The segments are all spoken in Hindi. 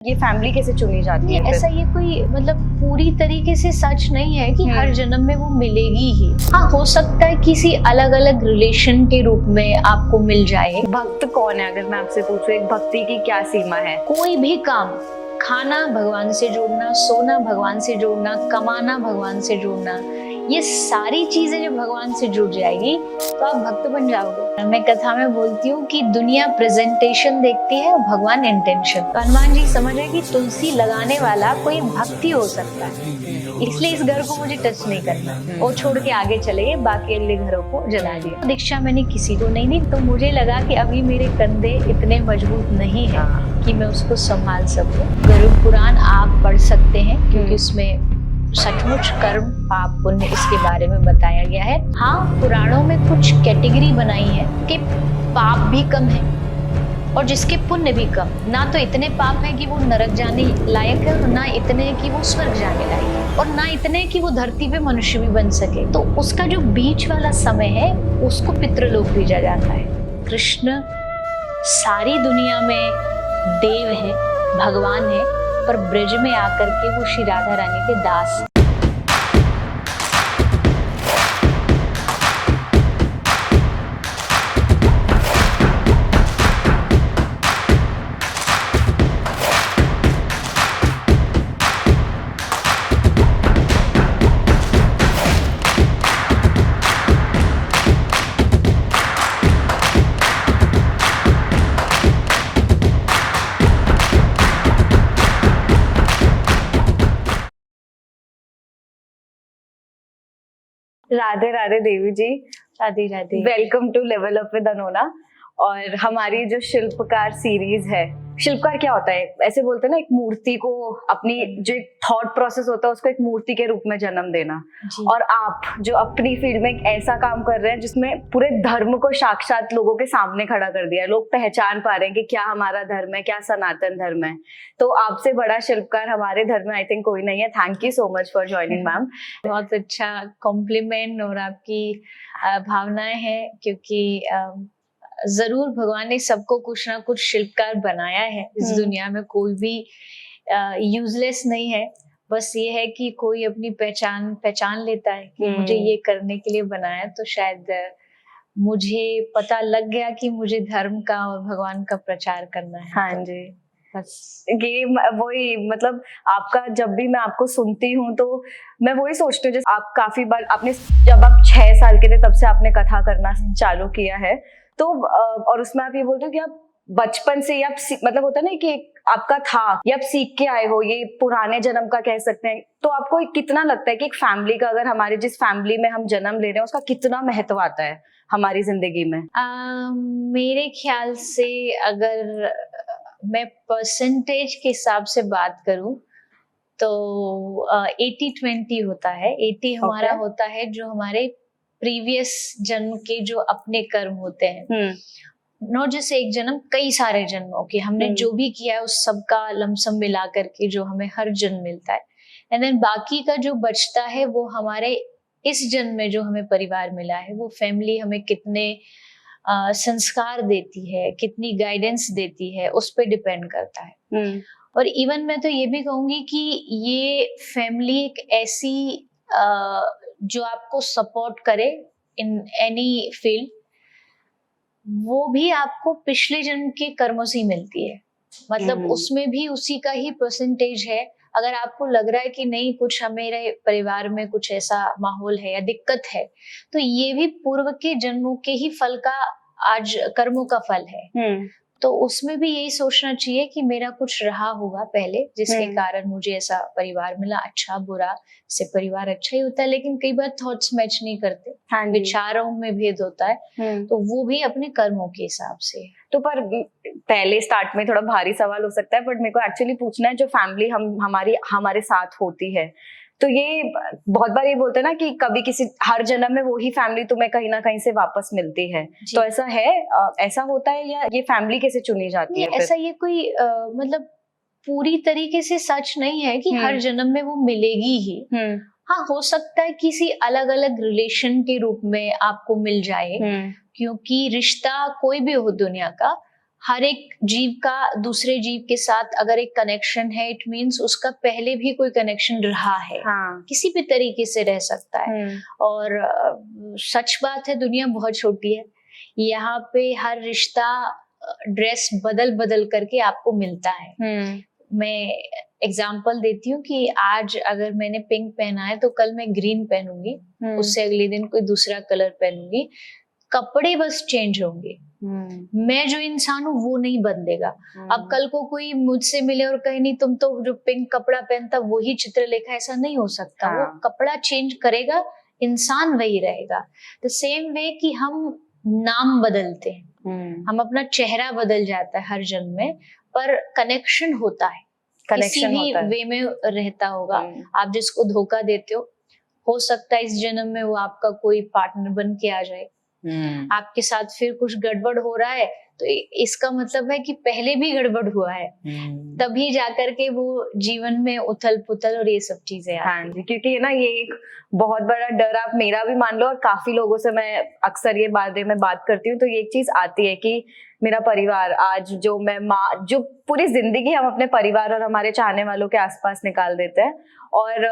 ये फैमिली कैसे चुनी जाती है? ऐसा ये कोई मतलब पूरी तरीके से सच नहीं है कि हर जन्म में वो मिलेगी ही। हाँ, हो सकता है किसी अलग अलग रिलेशन के रूप में आपको मिल जाए। भक्त कौन है, अगर मैं आपसे पूछूं, एक भक्ति की क्या सीमा है? कोई भी काम, खाना भगवान से जोड़ना, सोना भगवान से जोड़ना, कमाना भगवान से जोड़ना, ये सारी चीजें जब भगवान से जुड़ जाएगी तो आप भक्त बन जाओगे। मैं कथा में बोलती हूँ कि दुनिया प्रेजेंटेशन देखती है और भगवान इंटेंशन। तो हनुमान जी समझ रहे कि तुलसी लगाने वाला कोई भक्ति हो सकता है, इसलिए इस घर को मुझे टच नहीं करना, वो छोड़ के आगे चले गए, बाकी अगले घरों को जला दिया। दीक्षा मैंने किसी को नहीं दी, तो मुझे लगा कि अभी मेरे कंधे इतने मजबूत नहीं है कि मैं उसको संभाल सकूं। गरुड़ पुराण आप पढ़ सकते हैं क्योंकि उसमें सचमुच कर्म पाप पुण्य इसके बारे में बताया गया है। हाँ, पुराणों में कुछ कैटेगरी बनाई है कि पाप भी कम है और जिसके पुण्य भी कम। ना तो इतने पाप है कि वो नरक जाने लायक है और ना इतने कि वो स्वर्ग जाने लायक है और ना इतने कि वो धरती पे मनुष्य भी बन सके। तो उसका जो बीच वाला समय है उसको पितृलोक भेजा जाता है। कृष्ण सारी दुनिया में देव है, भगवान है, पर ब्रज में आकर के वो श्री राधा रानी के दास। Radhe Radhe Devi ji. Radhe Radhe. Welcome to level up with अनोना। और हमारी जो शिल्पकार सीरीज है, शिल्पकार क्या होता है? ऐसे बोलते हैं ना, एक मूर्ति को अपनी जो एक थॉट प्रोसेस होता है उसको एक मूर्ति के रूप में जन्म देना। और आप जो अपनी फील्ड में एक ऐसा काम कर रहे हैं जिसमें पूरे धर्म को साक्षात लोगों के सामने खड़ा कर दिया है। लोग पहचान पा रहे हैं कि क्या हमारा धर्म है, क्या सनातन धर्म है। तो आपसे बड़ा शिल्पकार हमारे धर्म में आई थिंक कोई नहीं है। Thank you so much for joining ma'am. बहुत अच्छा कॉम्प्लीमेंट और आपकी भावनाएं हैं, क्योंकि जरूर भगवान ने सबको कुछ ना कुछ शिल्पकार बनाया है। इस दुनिया में कोई भी यूजलेस नहीं है। बस ये है कि कोई अपनी पहचान लेता है कि मुझे ये करने के लिए बनाया। तो शायद मुझे पता लग गया कि मुझे धर्म का और भगवान का प्रचार करना है। हाँ जी, बस ये वही, मतलब आपका जब भी मैं आपको सुनती हूँ तो मैं वही सोचती हूँ, जैसे आप काफी बार आपने, जब आप 6 साल के थे तब से आपने कथा करना चालू किया है। तो और उसमें आप ये बोलते हो कि आप बचपन से, आप मतलब होता है ना कि आपका था, ये आप सीख के आए हो, ये पुराने जन्म का कह सकते हैं। तो आपको कितना लगता है कि एक फैमिली का, अगर हमारे जिस फैमिली में हम जन्म ले रहे हैं उसका कितना महत्व आता है हमारी जिंदगी में? मेरे ख्याल से अगर मैं परसेंटेज के हिसाब से बात करूं तो 80-20 होता है। 80 हमारा होता है जो हमारे प्रीवियस जन्म के जो अपने कर्म होते हैं, नॉट जैसे एक जन्म, कई सारे जन्मों के हमने जो भी किया है उस सब का लमसम मिला करके जो हमें हर जन्म मिलता है। एंड देन बाकी का जो बचता है वो हमारे इस जन्म में जो हमें परिवार मिला है, वो फैमिली हमें कितने संस्कार देती है, कितनी गाइडेंस देती है, उस पर डिपेंड करता है। और इवन मैं तो ये भी कहूंगी कि ये फैमिली एक ऐसी जो आपको सपोर्ट करे इन एनी फील्ड, वो भी आपको पिछले जन्म के कर्मों से मिलती है। मतलब उसमें भी उसी का ही परसेंटेज है। अगर आपको लग रहा है कि नहीं, कुछ मेरे परिवार में कुछ ऐसा माहौल है या दिक्कत है, तो ये भी पूर्व के जन्मों के ही फल का, आज कर्मों का फल है। तो उसमें भी यही सोचना चाहिए कि मेरा कुछ रहा होगा पहले जिसके कारण मुझे ऐसा परिवार मिला। अच्छा बुरा से परिवार अच्छा ही होता है, लेकिन कई बार थॉट्स मैच नहीं करते, विचारों में भेद होता है, तो वो भी अपने कर्मों के हिसाब से। तो पर पहले स्टार्ट में थोड़ा भारी सवाल हो सकता है, बट मेरे को एक्चुअली पूछना है, जो फैमिली हमारे साथ होती है, तो ये बहुत बार ये बोलते हैं ना कि कभी किसी हर जन्म में वही फैमिली तुम्हें कहीं ना कहीं से वापस मिलती है। तो ऐसा है, ऐसा होता है, या ये फैमिली कैसे चुनी जाती है? ऐसा ये कोई मतलब पूरी तरीके से सच नहीं है कि हर जन्म में वो मिलेगी ही। हाँ, हो सकता है किसी अलग अलग रिलेशन के रूप में आपको मिल जाए, क्योंकि रिश्ता कोई भी हो दुनिया का, हर एक जीव का दूसरे जीव के साथ अगर एक कनेक्शन है, इट मीन्स उसका पहले भी कोई कनेक्शन रहा है। हाँ। किसी भी तरीके से रह सकता है। और सच बात है, दुनिया बहुत छोटी है। यहाँ पे हर रिश्ता ड्रेस बदल बदल करके आपको मिलता है। मैं एग्जाम्पल देती हूँ कि आज अगर मैंने पिंक पहना है तो कल मैं ग्रीन पहनूंगी, उससे अगले दिन कोई दूसरा कलर पहनूंगी। कपड़े बस चेंज होंगे, मैं जो इंसान हूँ वो नहीं बदलेगा। अब कल को कोई मुझसे मिले और कहे नहीं तुम तो जो पिंक कपड़ा पहनता वही चित्रलेखा, ऐसा नहीं हो सकता। हाँ। वो कपड़ा चेंज करेगा, इंसान वही रहेगा। द सेम वे कि हम नाम बदलते हैं, हम अपना चेहरा बदल जाता है हर जन्म में, पर कनेक्शन होता है, किसी भी वे में रहता होगा। आप जिसको धोखा देते हो सकता है इस जन्म में वो आपका कोई पार्टनर बन के आ जाए। आपके साथ फिर कुछ गड़बड़ हो रहा है तो इसका मतलब है कि पहले भी गड़बड़ हुआ है, तभी जाकर के वो जीवन में उथल पुथल और ये सब चीजें आती। हाँ जी, क्योंकि ना ये एक बहुत बड़ा डर आप मेरा भी मान लो, और काफी लोगों से मैं अक्सर ये बारे में बात करती हूँ तो ये एक चीज आती है कि मेरा परिवार, आज जो मैं माँ, जो पूरी जिंदगी हम अपने परिवार और हमारे चाहने वालों के आसपास निकाल देते हैं, और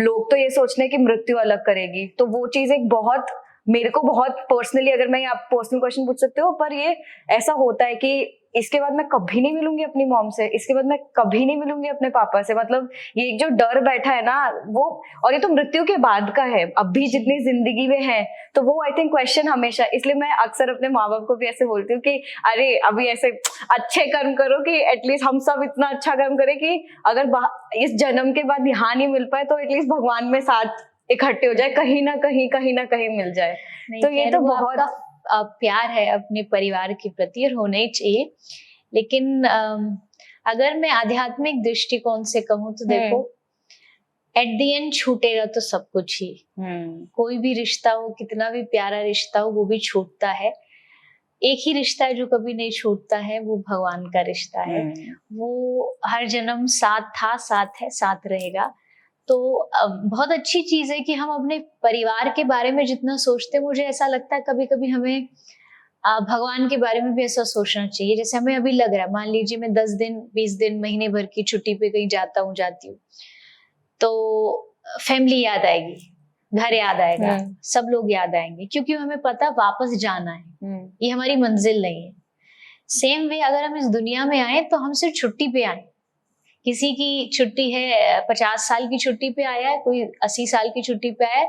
लोग तो ये सोचने की मृत्यु अलग करेगी, तो वो चीज एक बहुत मेरे को बहुत पर्सनली, अगर मैं आप पर्सनल क्वेश्चन पूछ सकते हो, पर ये ऐसा होता है कि इसके बाद मैं कभी नहीं मिलूंगी अपनी मॉम से, इसके बाद मैं कभी नहीं मिलूंगी अपने पापा से। मतलब ये एक जो डर बैठा है ना वो, और ये तो मृत्यु के बाद का है, अभी जितनी जिंदगी में है, तो वो आई थिंक क्वेश्चन हमेशा, इसलिए मैं अक्सर अपने माँ बाप को भी ऐसे बोलती हूँ कि अरे अभी ऐसे अच्छे कर्म करो कि एटलीस्ट हम सब इतना अच्छा कर्म करें कि अगर इस जन्म के बाद यहाँ नहीं मिल पाए तो एटलीस्ट भगवान में साथ इकट्ठे हो जाए, कहीं ना कहीं मिल जाए। तो ये तो बहुत प्यार है अपने परिवार के प्रति और होना ही चाहिए। लेकिन अगर मैं आध्यात्मिक दृष्टिकोण से कहूँ तो देखो, एट द एंड छूटेगा तो सब कुछ ही। कोई भी रिश्ता हो, कितना भी प्यारा रिश्ता हो, वो भी छूटता है। एक ही रिश्ता है जो कभी नहीं छूटता है, वो भगवान का रिश्ता है। वो हर जन्म साथ था, साथ है, साथ रहेगा। तो बहुत अच्छी चीज है कि हम अपने परिवार के बारे में जितना सोचते हैं, मुझे ऐसा लगता है कभी कभी हमें भगवान के बारे में भी ऐसा सोचना चाहिए। जैसे हमें अभी लग रहा है, मान लीजिए मैं 10 दिन 20 दिन महीने भर की छुट्टी पे कहीं जाती हूँ तो फैमिली याद आएगी, घर याद आएगा, सब लोग याद आएंगे, क्योंकि हमें पता वापस जाना है, ये हमारी मंजिल नहीं है। सेम वे अगर हम इस दुनिया में आए तो हम सिर्फ छुट्टी पे आए। किसी की छुट्टी है 50 साल की छुट्टी पे आया है, कोई 80 साल की छुट्टी पे आया है,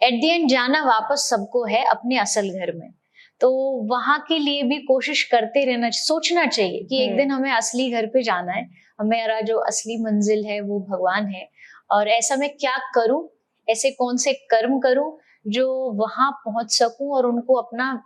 एट द एंड जाना वापस सबको है अपने असल घर में। तो वहां के लिए भी कोशिश करते रहना, सोचना चाहिए कि एक दिन हमें असली घर पे जाना है, हमारा जो असली मंजिल है वो भगवान है, और ऐसा मैं क्या करूं, ऐसे कौन से कर्म करूं जो वहां पहुंच सकूं और उनको अपना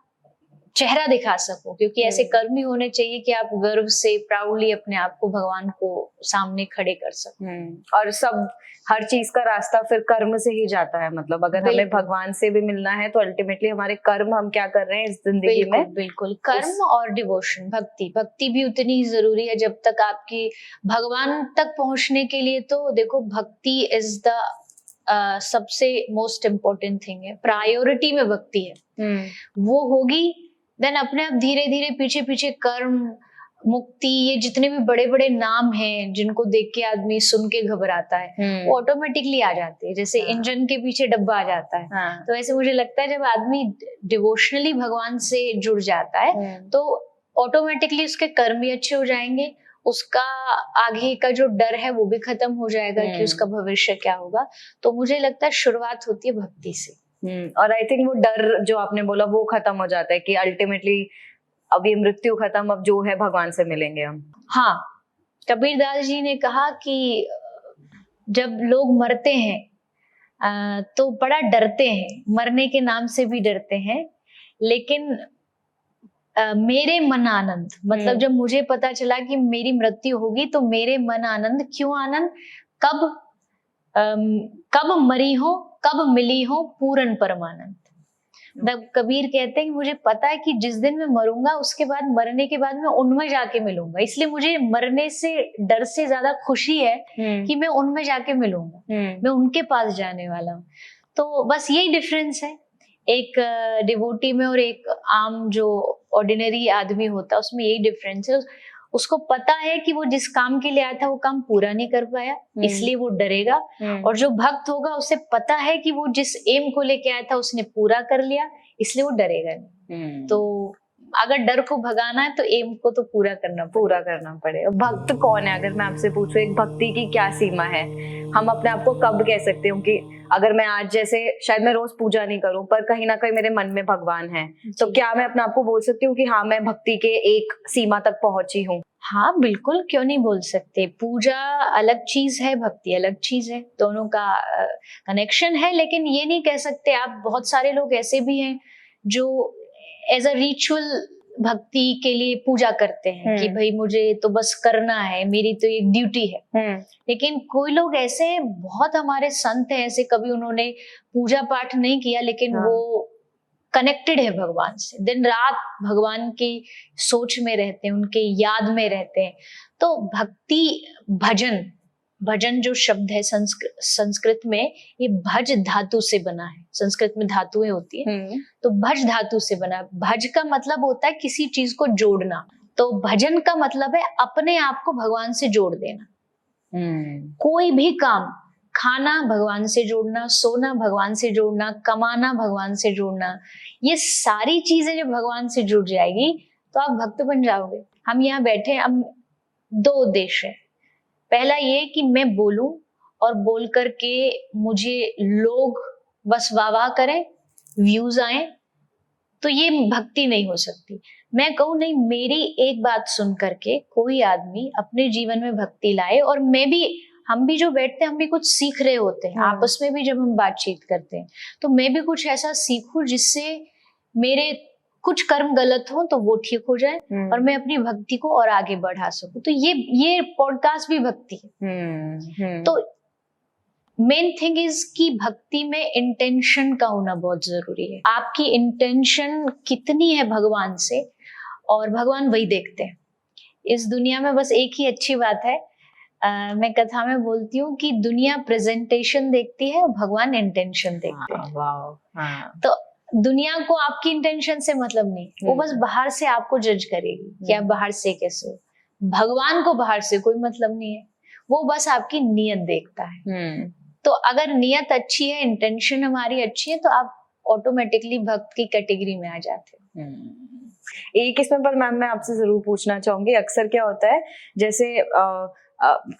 चेहरा दिखा सको, क्योंकि ऐसे कर्म ही होने चाहिए कि आप गर्व से प्राउडली अपने आप को भगवान को सामने खड़े कर सको। और सब हर चीज का रास्ता फिर कर्म से ही जाता है। मतलब अगर हमें भगवान से भी मिलना है तो अल्टीमेटली हमारे कर्म, हम क्या कर रहे हैं इस जिंदगी में, बिल्कुल कर्म और डिवोशन, भक्ति भी उतनी ही जरूरी है। जब तक आपकी भगवान तक पहुंचने के लिए, तो देखो भक्ति इज द सबसे मोस्ट इम्पोर्टेंट थिंग है, प्रायोरिटी में भक्ति है। वो होगी देन अपने आप धीरे धीरे पीछे पीछे कर्म, मुक्ति, ये जितने भी बड़े बड़े नाम हैं जिनको देख के आदमी सुन के घबराता है, वो ऑटोमेटिकली आ जाते हैं। जैसे इंजन के पीछे डब्बा आ जाता है। तो ऐसे मुझे लगता है जब आदमी डिवोशनली भगवान से जुड़ जाता है तो ऑटोमेटिकली उसके कर्म भी अच्छे हो जाएंगे, उसका आगे का जो डर है वो भी खत्म हो जाएगा कि उसका भविष्य क्या होगा। तो मुझे लगता है शुरुआत होती है भक्ति से। और आई थिंक वो डर जो आपने बोला वो खत्म हो जाता है कि अल्टीमेटली अब ये मृत्यु खत्म, अब जो है भगवान से मिलेंगे हम। हाँ, कबीरदास जी ने कहा कि जब लोग मरते हैं तो बड़ा डरते हैं, मरने के नाम से भी डरते हैं, लेकिन मेरे मन आनंद, मतलब जब मुझे पता चला कि मेरी मृत्यु होगी तो मेरे मन आनंद, क्यों आनंद, कब मरी हो, कब मिली हो पूर्ण परमानंद। कबीर कहते हैं कि मुझे पता है कि जिस दिन मैं मरूंगा उसके बाद, मरने के बाद मैं उनमें जाके मिलूंगा, इसलिए मुझे मरने से डर से ज्यादा खुशी है कि मैं उनमें जाके मिलूंगा, मैं उनके पास जाने वाला हूँ। तो बस यही डिफरेंस है एक डिवोटी में और एक आम जो ऑर्डिनरी आदमी होता है, उसमें यही डिफरेंस है। उसको पता है कि वो जिस काम के लिए आया था वो काम पूरा नहीं कर पाया, इसलिए वो डरेगा। और जो भक्त होगा उसे पता है कि वो जिस एम को लेके आया था उसने पूरा कर लिया, इसलिए वो डरेगा नहीं। तो अगर डर को भगाना है तो एम को तो पूरा करना पड़ेगा। भक्त कौन है, अगर मैं आपसे पूछूं एक भक्ति की क्या सीमा है? हम अपने आप को कब कह सकते हो कि अगर मैं आज, जैसे शायद मैं रोज पूजा नहीं करूं पर कहीं ना कहीं मेरे मन में भगवान है, तो क्या मैं अपने आप को बोल सकती हूँ कि हाँ मैं भक्ति के एक सीमा तक पहुंची हूँ? हाँ बिल्कुल, क्यों नहीं बोल सकते। पूजा अलग चीज है, भक्ति अलग चीज है, दोनों का कनेक्शन है। लेकिन ये नहीं कह सकते आप, बहुत सारे लोग ऐसे भी हैं जो एज अ रिचुअल भक्ति के लिए पूजा करते हैं कि भाई मुझे तो बस करना है, मेरी तो एक ड्यूटी है। लेकिन कोई लोग ऐसे हैं, बहुत हमारे संत हैं ऐसे, कभी उन्होंने पूजा पाठ नहीं किया लेकिन वो कनेक्टेड है भगवान से, दिन रात भगवान की सोच में रहते हैं, उनके याद में रहते हैं। तो भक्ति, भजन, भजन जो शब्द है संस्कृत में, ये भज धातु से बना है। संस्कृत में धातुएं होती है, तो भज धातु से बना है। भज का मतलब होता है किसी चीज को जोड़ना, तो भजन का मतलब है अपने आप को भगवान से जोड़ देना। कोई भी काम, खाना भगवान से जोड़ना, सोना भगवान से जोड़ना, कमाना भगवान से जोड़ना, ये सारी चीजें जब भगवान से जुड़ जाएगी तो आप भक्त बन जाओगे। हम यहाँ बैठे, अब दो उद्देश्य है। पहला ये कि मैं बोलूं और बोल करके मुझे लोग बस वाह करें, व्यूज आए, तो ये भक्ति नहीं हो सकती। मैं कहूँ नहीं, मेरी एक बात सुन करके कोई आदमी अपने जीवन में भक्ति लाए, और मैं भी, हम भी जो बैठते हैं हम भी कुछ सीख रहे होते हैं आपस में भी, जब हम बातचीत करते हैं तो मैं भी कुछ ऐसा सीखूं जिससे मेरे कुछ कर्म गलत हो तो वो ठीक हो जाए और मैं अपनी भक्ति को और आगे बढ़ा सकूं। तो ये पॉडकास्ट भी भक्ति है। तो मेन थिंग इज कि भक्ति में इंटेंशन का होना बहुत जरूरी है। आपकी इंटेंशन कितनी है भगवान से, और भगवान वही देखते हैं। इस दुनिया में बस एक ही अच्छी बात है, मैं कथा में बोलती हूँ कि दुनिया प्रेजेंटेशन देखती है और भगवान इंटेंशन देखते हैं। तो दुनिया को आपकी इंटेंशन से मतलब नहीं, वो बस बाहर से आपको जज करेगी कि आप बाहर से कैसे हो। भगवान को बाहर से कोई मतलब नहीं है, वो बस आपकी नीयत देखता है। तो अगर नीयत अच्छी है, इंटेंशन हमारी अच्छी है, तो आप ऑटोमेटिकली भक्त की कैटेगरी में आ जाते हो। एक इसमें पर मैम मैं आपसे जरूर पूछना चाहूंगी, अक्सर क्या होता है जैसे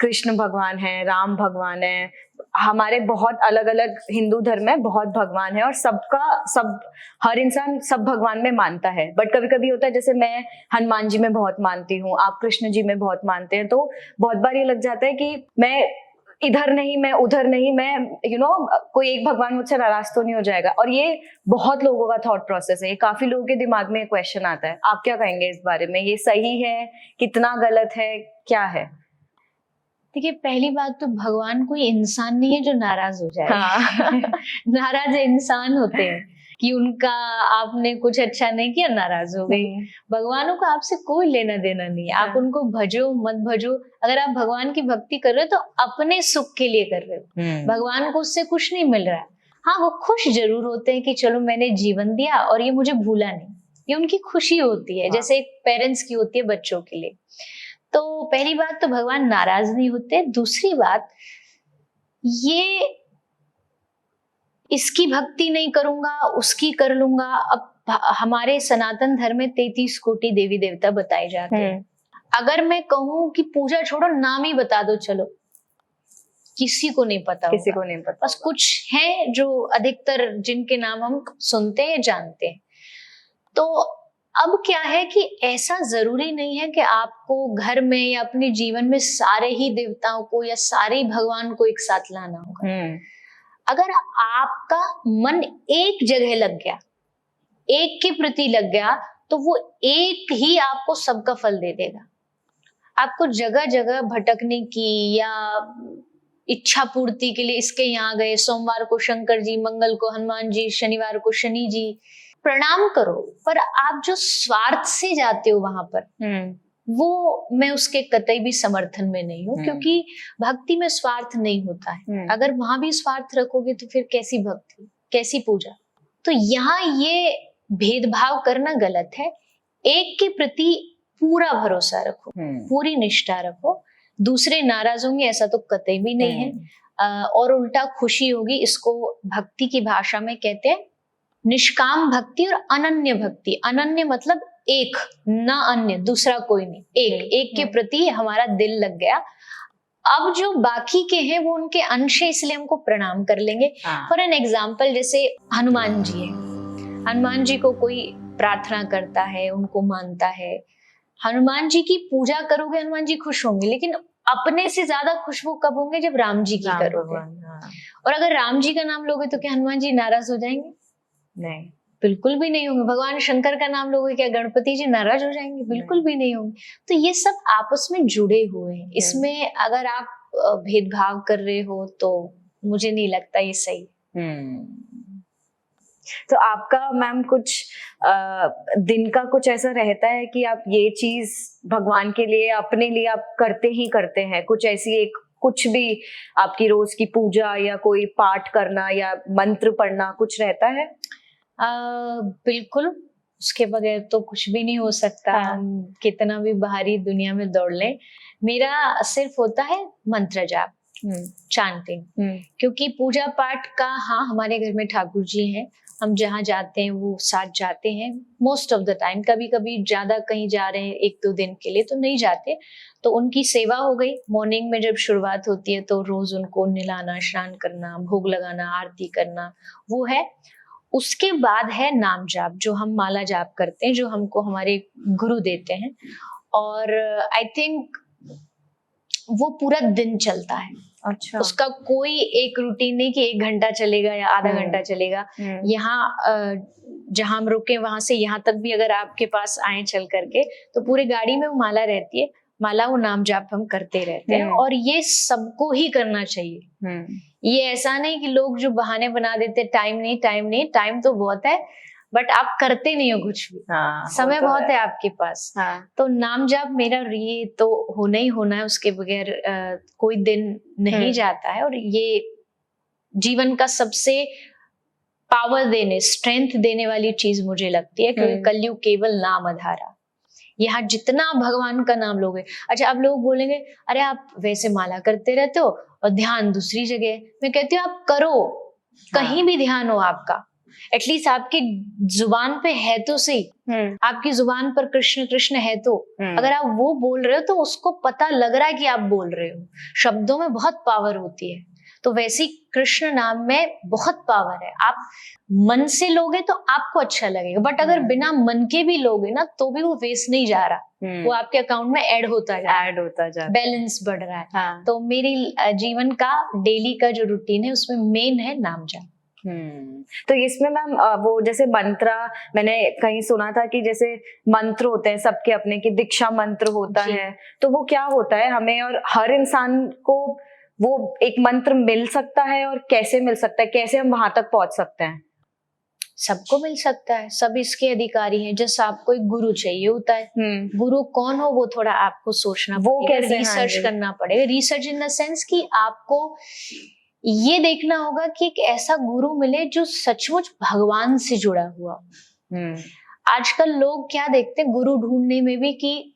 कृष्ण भगवान है, राम भगवान है, हमारे बहुत अलग अलग हिंदू धर्म में बहुत भगवान है और हर इंसान सब भगवान में मानता है। बट कभी कभी होता है, जैसे मैं हनुमान जी में बहुत मानती हूँ, आप कृष्ण जी में बहुत मानते हैं, तो बहुत बार ये लग जाता है कि मैं इधर नहीं, मैं उधर नहीं, मैं कोई एक भगवान मुझसे नाराज तो नहीं हो जाएगा। और ये बहुत लोगों का थॉट प्रोसेस है, ये काफी लोगों के दिमाग में क्वेश्चन आता है। आप क्या कहेंगे इस बारे में? ये सही है, कितना गलत है, क्या है? देखिए, पहली बात तो भगवान कोई इंसान नहीं है जो नाराज हो जाए। नाराज इंसान होते हैं कि उनका आपने कुछ अच्छा नहीं किया, नाराज हो गई। भगवानों को आपसे कोई लेना देना नहीं है। आप उनको भजो मत भजो, अगर आप भगवान की भक्ति कर रहे हो तो अपने सुख के लिए कर रहे हो, भगवान को उससे कुछ नहीं मिल रहा है। हाँ, वो खुश जरूर होते हैं कि चलो मैंने जीवन दिया और ये मुझे भूला नहीं, ये उनकी खुशी होती है, जैसे एक पेरेंट्स की होती है बच्चों के लिए। तो पहली बात तो भगवान नाराज नहीं होते। दूसरी बात, ये इसकी भक्ति नहीं करूंगा उसकी कर लूंगा। अब हमारे सनातन धर्म में 33 कोटि देवी देवता बताए जाते हैं। अगर मैं कहूं कि पूजा छोड़ो, नाम ही बता दो, चलो किसी को नहीं पता, किसी को नहीं पता। बस कुछ हैं जो अधिकतर जिनके नाम हम सुनते हैं, जानते हैं। तो अब क्या है कि ऐसा जरूरी नहीं है कि आपको घर में या अपने जीवन में सारे ही देवताओं को या सारे भगवान को एक साथ लाना होगा। अगर आपका मन एक जगह लग गया, एक के प्रति लग गया, तो वो एक ही आपको सबका फल दे देगा। आपको जगह जगह भटकने की या इच्छा पूर्ति के लिए इसके यहाँ गए, सोमवार को शंकर जी, मंगल को हनुमान जी, शनिवार को शनि जी, प्रणाम करो, पर आप जो स्वार्थ से जाते हो वहां पर, वो मैं उसके कतई भी समर्थन में नहीं हूँ, क्योंकि भक्ति में स्वार्थ नहीं होता है। अगर वहां भी स्वार्थ रखोगे तो फिर कैसी भक्ति, कैसी पूजा? तो यहाँ ये भेदभाव करना गलत है। एक के प्रति पूरा भरोसा रखो, पूरी निष्ठा रखो, दूसरे नाराज होंगे ऐसा तो कतई भी नहीं है, और उल्टा खुशी होगी। इसको भक्ति की भाषा में कहते हैं निष्काम भक्ति और अनन्य भक्ति। अनन्य मतलब एक, ना अन्य, दूसरा कोई नहीं, एक के प्रति हमारा दिल लग गया। अब जो बाकी के हैं वो उनके अंश है, इसलिए हमको प्रणाम कर लेंगे। फॉर एन एग्जाम्पल, जैसे हनुमान जी है, हनुमान जी को कोई प्रार्थना करता है, उनको मानता है, हनुमान जी की पूजा करोगे हनुमान जी खुश होंगे, लेकिन अपने से ज्यादा खुश वो कब होंगे, जब राम जी की करोगे। और अगर राम जी का नाम लोगे तो क्या हनुमान जी नाराज हो जाएंगे? नहीं, बिल्कुल भी नहीं होंगे। भगवान शंकर का नाम लोगे, क्या गणपति जी नाराज हो जाएंगे? बिल्कुल भी नहीं होंगे। तो ये सब आपस में जुड़े हुए हैं। इसमें अगर आप भेदभाव कर रहे हो तो मुझे नहीं लगता ये सही। तो आपका मैम कुछ दिन का कुछ ऐसा रहता है कि आप ये चीज भगवान के लिए, अपने लिए आप करते ही करते हैं? कुछ ऐसी एक, कुछ भी आपकी रोज की पूजा या कोई पाठ करना या मंत्र पढ़ना कुछ रहता है? बिल्कुल, उसके बगैर तो कुछ भी नहीं हो सकता। हम कितना भी बाहरी दुनिया में दौड़ लें, मेरा सिर्फ होता है मंत्र जाप, चांटिंग। क्योंकि पूजा पाठ का, हाँ, हमारे घर में ठाकुर जी हैं, हम जहाँ जाते हैं वो साथ जाते हैं मोस्ट ऑफ द टाइम। कभी कभी ज्यादा कहीं जा रहे हैं 1-2 दिन के लिए तो नहीं जाते, तो उनकी सेवा हो गई। मॉर्निंग में जब शुरुआत होती है तो रोज उनको नहलाना, स्नान करना, भोग लगाना, आरती करना, वो है। उसके बाद है नाम जाप, जो हम माला जाप करते हैं, जो हमको हमारे गुरु देते हैं। और आई थिंक वो पूरा दिन चलता है। अच्छा। उसका कोई एक रूटीन नहीं कि 1 घंटा चलेगा या आधा घंटा चलेगा। यहाँ जहाँ हम रुके वहां से यहाँ तक भी अगर आपके पास आए चल करके, तो पूरे गाड़ी में वो माला रहती है, माला वो नाम जाप हम करते रहते हैं। और ये सबको ही करना चाहिए। ये ऐसा नहीं कि लोग जो बहाने बना देते, टाइम नहीं, टाइम नहीं, टाइम तो बहुत है, बट आप करते नहीं हो कुछ भी। समय तो बहुत है आपके पास। तो नाम जाप मेरा ये तो होना ही होना है, उसके बगैर कोई दिन नहीं जाता है। और ये जीवन का सबसे पावर देने, स्ट्रेंथ देने वाली चीज मुझे लगती है, क्योंकि कलयुग केवल नाम आधारा। यहाँ जितना भगवान का नाम लोगे, अच्छा अब लोग बोलेंगे अरे आप वैसे माला करते रहते हो और ध्यान दूसरी जगह। मैं कहती हूँ आप करो, कहीं भी ध्यान हो आपका, एटलीस्ट आपकी जुबान पे है तो सही। आपकी जुबान पर कृष्ण कृष्ण है तो अगर आप वो बोल रहे हो तो उसको पता लग रहा है कि आप बोल रहे हो। शब्दों में बहुत पावर होती है, तो वैसी कृष्ण नाम में बहुत पावर है। आप मन से लोगे तो आपको अच्छा लगेगा, बट अगर बिना मन के भी लोगे ना तो भी वो वेस्ट नहीं जा रहा, वो आपके अकाउंट में ऐड होता जा, बैलेंस बढ़ रहा है। तो मेरी जीवन का डेली का जो रूटीन है उसमें मेन है नाम जाप। तो इसमें मैम वो जैसे मंत्र, मैंने कहीं सुना था कि जैसे मंत्र होते हैं सबके अपने, की दीक्षा मंत्र होता है, तो वो क्या होता है हमें, और हर इंसान को वो एक मंत्र मिल सकता है, और कैसे मिल सकता है, कैसे हम वहां तक पहुंच सकते हैं? सबको मिल सकता है, सब इसके अधिकारी हैं। जैसे आपको एक गुरु चाहिए होता है, गुरु कौन हो वो थोड़ा आपको सोचना, वो कैसे रिसर्च करना पड़ेगा। रिसर्च इन द सेंस कि आपको ये देखना होगा कि एक ऐसा गुरु मिले जो सचमुच भगवान से जुड़ा हुआ। आजकल लोग क्या देखते हैं गुरु ढूंढने में भी, कि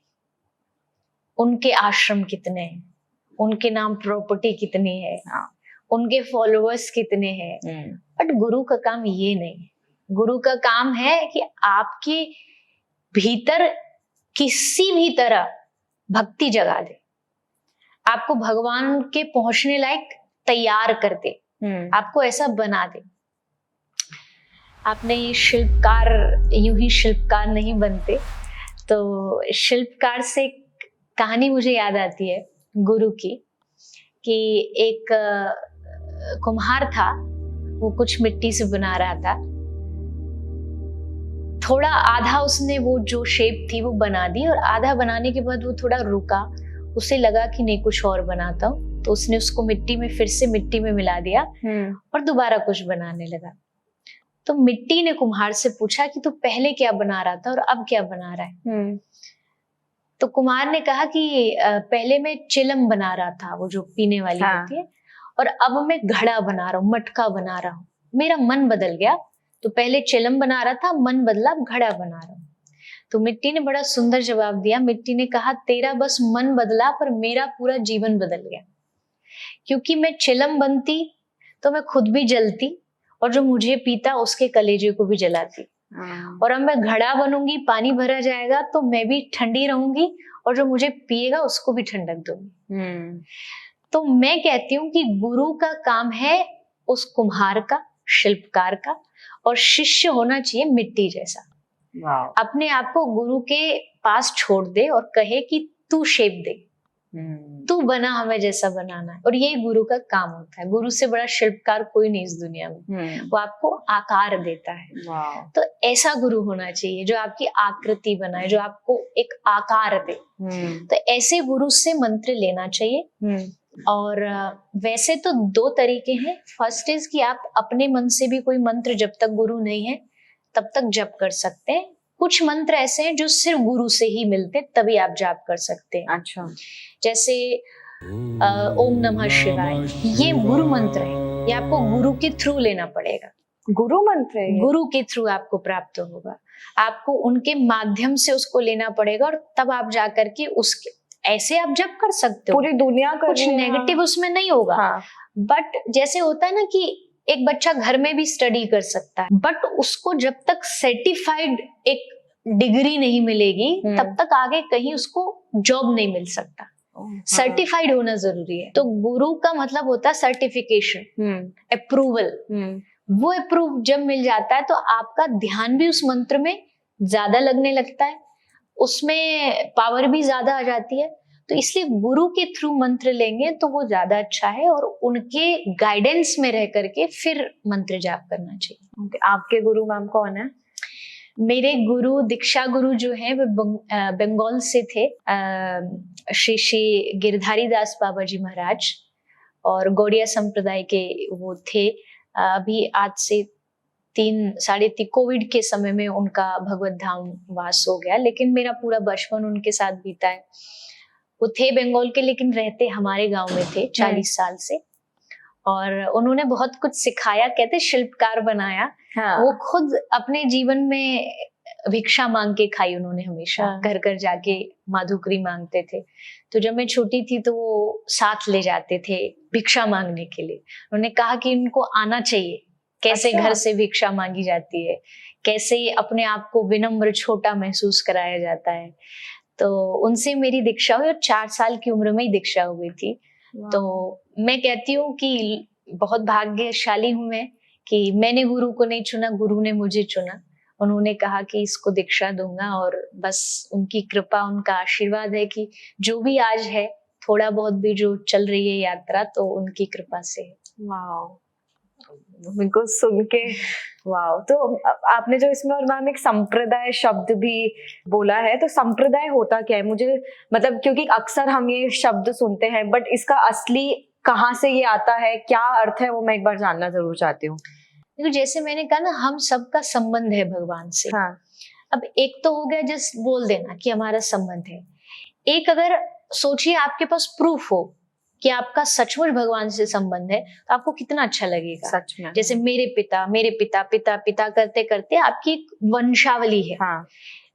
उनके आश्रम कितने हैं, उनके नाम प्रॉपर्टी कितनी है, उनके फॉलोअर्स कितने हैं। बट गुरु का काम ये नहीं, गुरु का काम है कि आपके भीतर किसी भी तरह भक्ति जगा दे, आपको भगवान के पहुंचने लायक तैयार कर दे, आपको ऐसा बना दे। आपने शिल्पकार, यूं ही शिल्पकार नहीं बनते। तो शिल्पकार से एक कहानी मुझे याद आती है गुरु की, कि एक कुम्हार था, वो कुछ मिट्टी से बना रहा था। थोड़ा आधा उसने वो जो शेप थी वो बना दी, और आधा बनाने के बाद वो थोड़ा रुका, उसे लगा कि नहीं कुछ और बनाता हूँ, तो उसने उसको मिट्टी में, फिर से मिट्टी में मिला दिया और दोबारा कुछ बनाने लगा। तो मिट्टी ने कुम्हार से पूछा कि तू पहले क्या बना रहा था और अब क्या बना रहा है? तो कुम्हार ने कहा कि पहले मैं चिलम बना रहा था, वो जो पीने वाली होती है, और अब मैं घड़ा बना रहा हूँ, मटका बना रहा हूँ। मेरा मन बदल गया, तो पहले चिलम बना रहा था, मन बदला, अब घड़ा बना रहा हूँ। तो मिट्टी ने बड़ा सुंदर जवाब दिया। मिट्टी ने कहा, तेरा बस मन बदला पर मेरा पूरा जीवन बदल गया, क्योंकि मैं चिलम बनती तो मैं खुद भी जलती और जो मुझे पीता उसके कलेजे को भी जलाती, और अब मैं घड़ा बनूंगी, पानी भरा जाएगा तो मैं भी ठंडी रहूंगी और जो मुझे पिएगा उसको भी ठंडक दूंगी। तो मैं कहती हूँ कि गुरु का काम है उस कुम्हार का, शिल्पकार का, और शिष्य होना चाहिए मिट्टी जैसा। अपने आप को गुरु के पास छोड़ दे और कहे कि तू शेप दे, तू बना, हमें जैसा बनाना है। और ये गुरु का काम होता है। गुरु से बड़ा शिल्पकार कोई नहीं इस दुनिया में। वो आपको आकार देता है। तो ऐसा गुरु होना चाहिए जो आपकी आकृति बनाए, जो आपको एक आकार दे। तो ऐसे गुरु से मंत्र लेना चाहिए। और वैसे तो 2 तरीके हैं। फर्स्ट इज कि आप अपने मन से भी कोई मंत्र, जब तक गुरु नहीं है तब तक जप कर सकते हैं। कुछ मंत्र ऐसे हैं जो सिर्फ गुरु से ही मिलते, तभी आप जाप कर सकते हैं। अच्छा। जैसे ओम नमः शिवाय, ये गुरु मंत्र है, ये आपको गुरु के थ्रू लेना पड़ेगा। गुरु मंत्र है? गुरु के थ्रू आपको प्राप्त होगा, आपको उनके माध्यम से उसको लेना पड़ेगा, और तब आप जाकर के उसके, ऐसे आप जप कर सकते हो, पूरी दुनिया कर कुछ नेगेटिव उसमें नहीं होगा। बट जैसे होता है ना कि एक बच्चा घर में भी स्टडी कर सकता है, बट उसको जब तक सर्टिफाइड एक डिग्री नहीं मिलेगी तब तक आगे कहीं उसको जॉब नहीं मिल सकता। सर्टिफाइड होना जरूरी है। तो गुरु का मतलब होता है सर्टिफिकेशन, अप्रूवल। वो अप्रूव जब मिल जाता है तो आपका ध्यान भी उस मंत्र में ज्यादा लगने लगता है, उसमें पावर भी ज्यादा आ जाती है। तो इसलिए गुरु के थ्रू मंत्र लेंगे तो वो ज्यादा अच्छा है, और उनके गाइडेंस में रह करके फिर मंत्र जाप करना चाहिए। आपके गुरु मैम कौन है? मेरे गुरु, दीक्षा गुरु जो है वे बंगाल से थे, श्री श्री गिरधारी दास बाबा जी महाराज, और गौड़िया संप्रदाय के वो थे। अभी आज से 3-3.5 कोविड के समय में उनका भगवत धाम वास हो गया, लेकिन मेरा पूरा बचपन उनके साथ बीता है। वो थे बंगाल के, लेकिन रहते हमारे गांव में थे 40 साल से, और उन्होंने बहुत कुछ सिखाया, कहते शिल्पकार बनाया। वो खुद अपने जीवन में भिक्षा मांग के खाई उन्होंने हमेशा। घर घर जाके माधुकरी मांगते थे। तो जब मैं छोटी थी तो वो साथ ले जाते थे भिक्षा मांगने के लिए। उन्होंने कहा कि इनको आना चाहिए, कैसे घर से भिक्षा मांगी जाती है, कैसे अपने आप को विनम्र छोटा महसूस कराया जाता है। तो उनसे मेरी दीक्षा हुई, और 4 साल की उम्र में ही दीक्षा हो गई थी। तो मैं कहती हूँ कि बहुत भाग्यशाली हूँ मैं कि मैंने गुरु को नहीं चुना, गुरु ने मुझे चुना। उन्होंने कहा कि इसको दीक्षा दूंगा, और बस उनकी कृपा, उनका आशीर्वाद है कि जो भी आज है, थोड़ा बहुत भी जो चल रही है यात्रा, तो उनकी कृपा से है। वाओ, बिल्कुल सुन के वाओ। तो आपने जो इसमें, और मैम एक संप्रदाय शब्द भी बोला है, तो संप्रदाय होता क्या है? मुझे मतलब, क्योंकि अक्सर हम ये शब्द सुनते हैं, बट इसका असली कहाँ से ये आता है, क्या अर्थ है, वो मैं एक बार जानना जरूर चाहती हूँ। देखो, जैसे मैंने कहा ना, हम सबका संबंध है भगवान से। अब एक तो हो गया जस्ट बोल देना कि हमारा संबंध है। एक, अगर सोचिए आपके पास प्रूफ हो कि आपका सचमुच भगवान से संबंध है, तो आपको कितना अच्छा लगेगा। सच में। जैसे मेरे पिता, मेरे पिता, पिता पिता करते करते आपकी एक वंशावली है।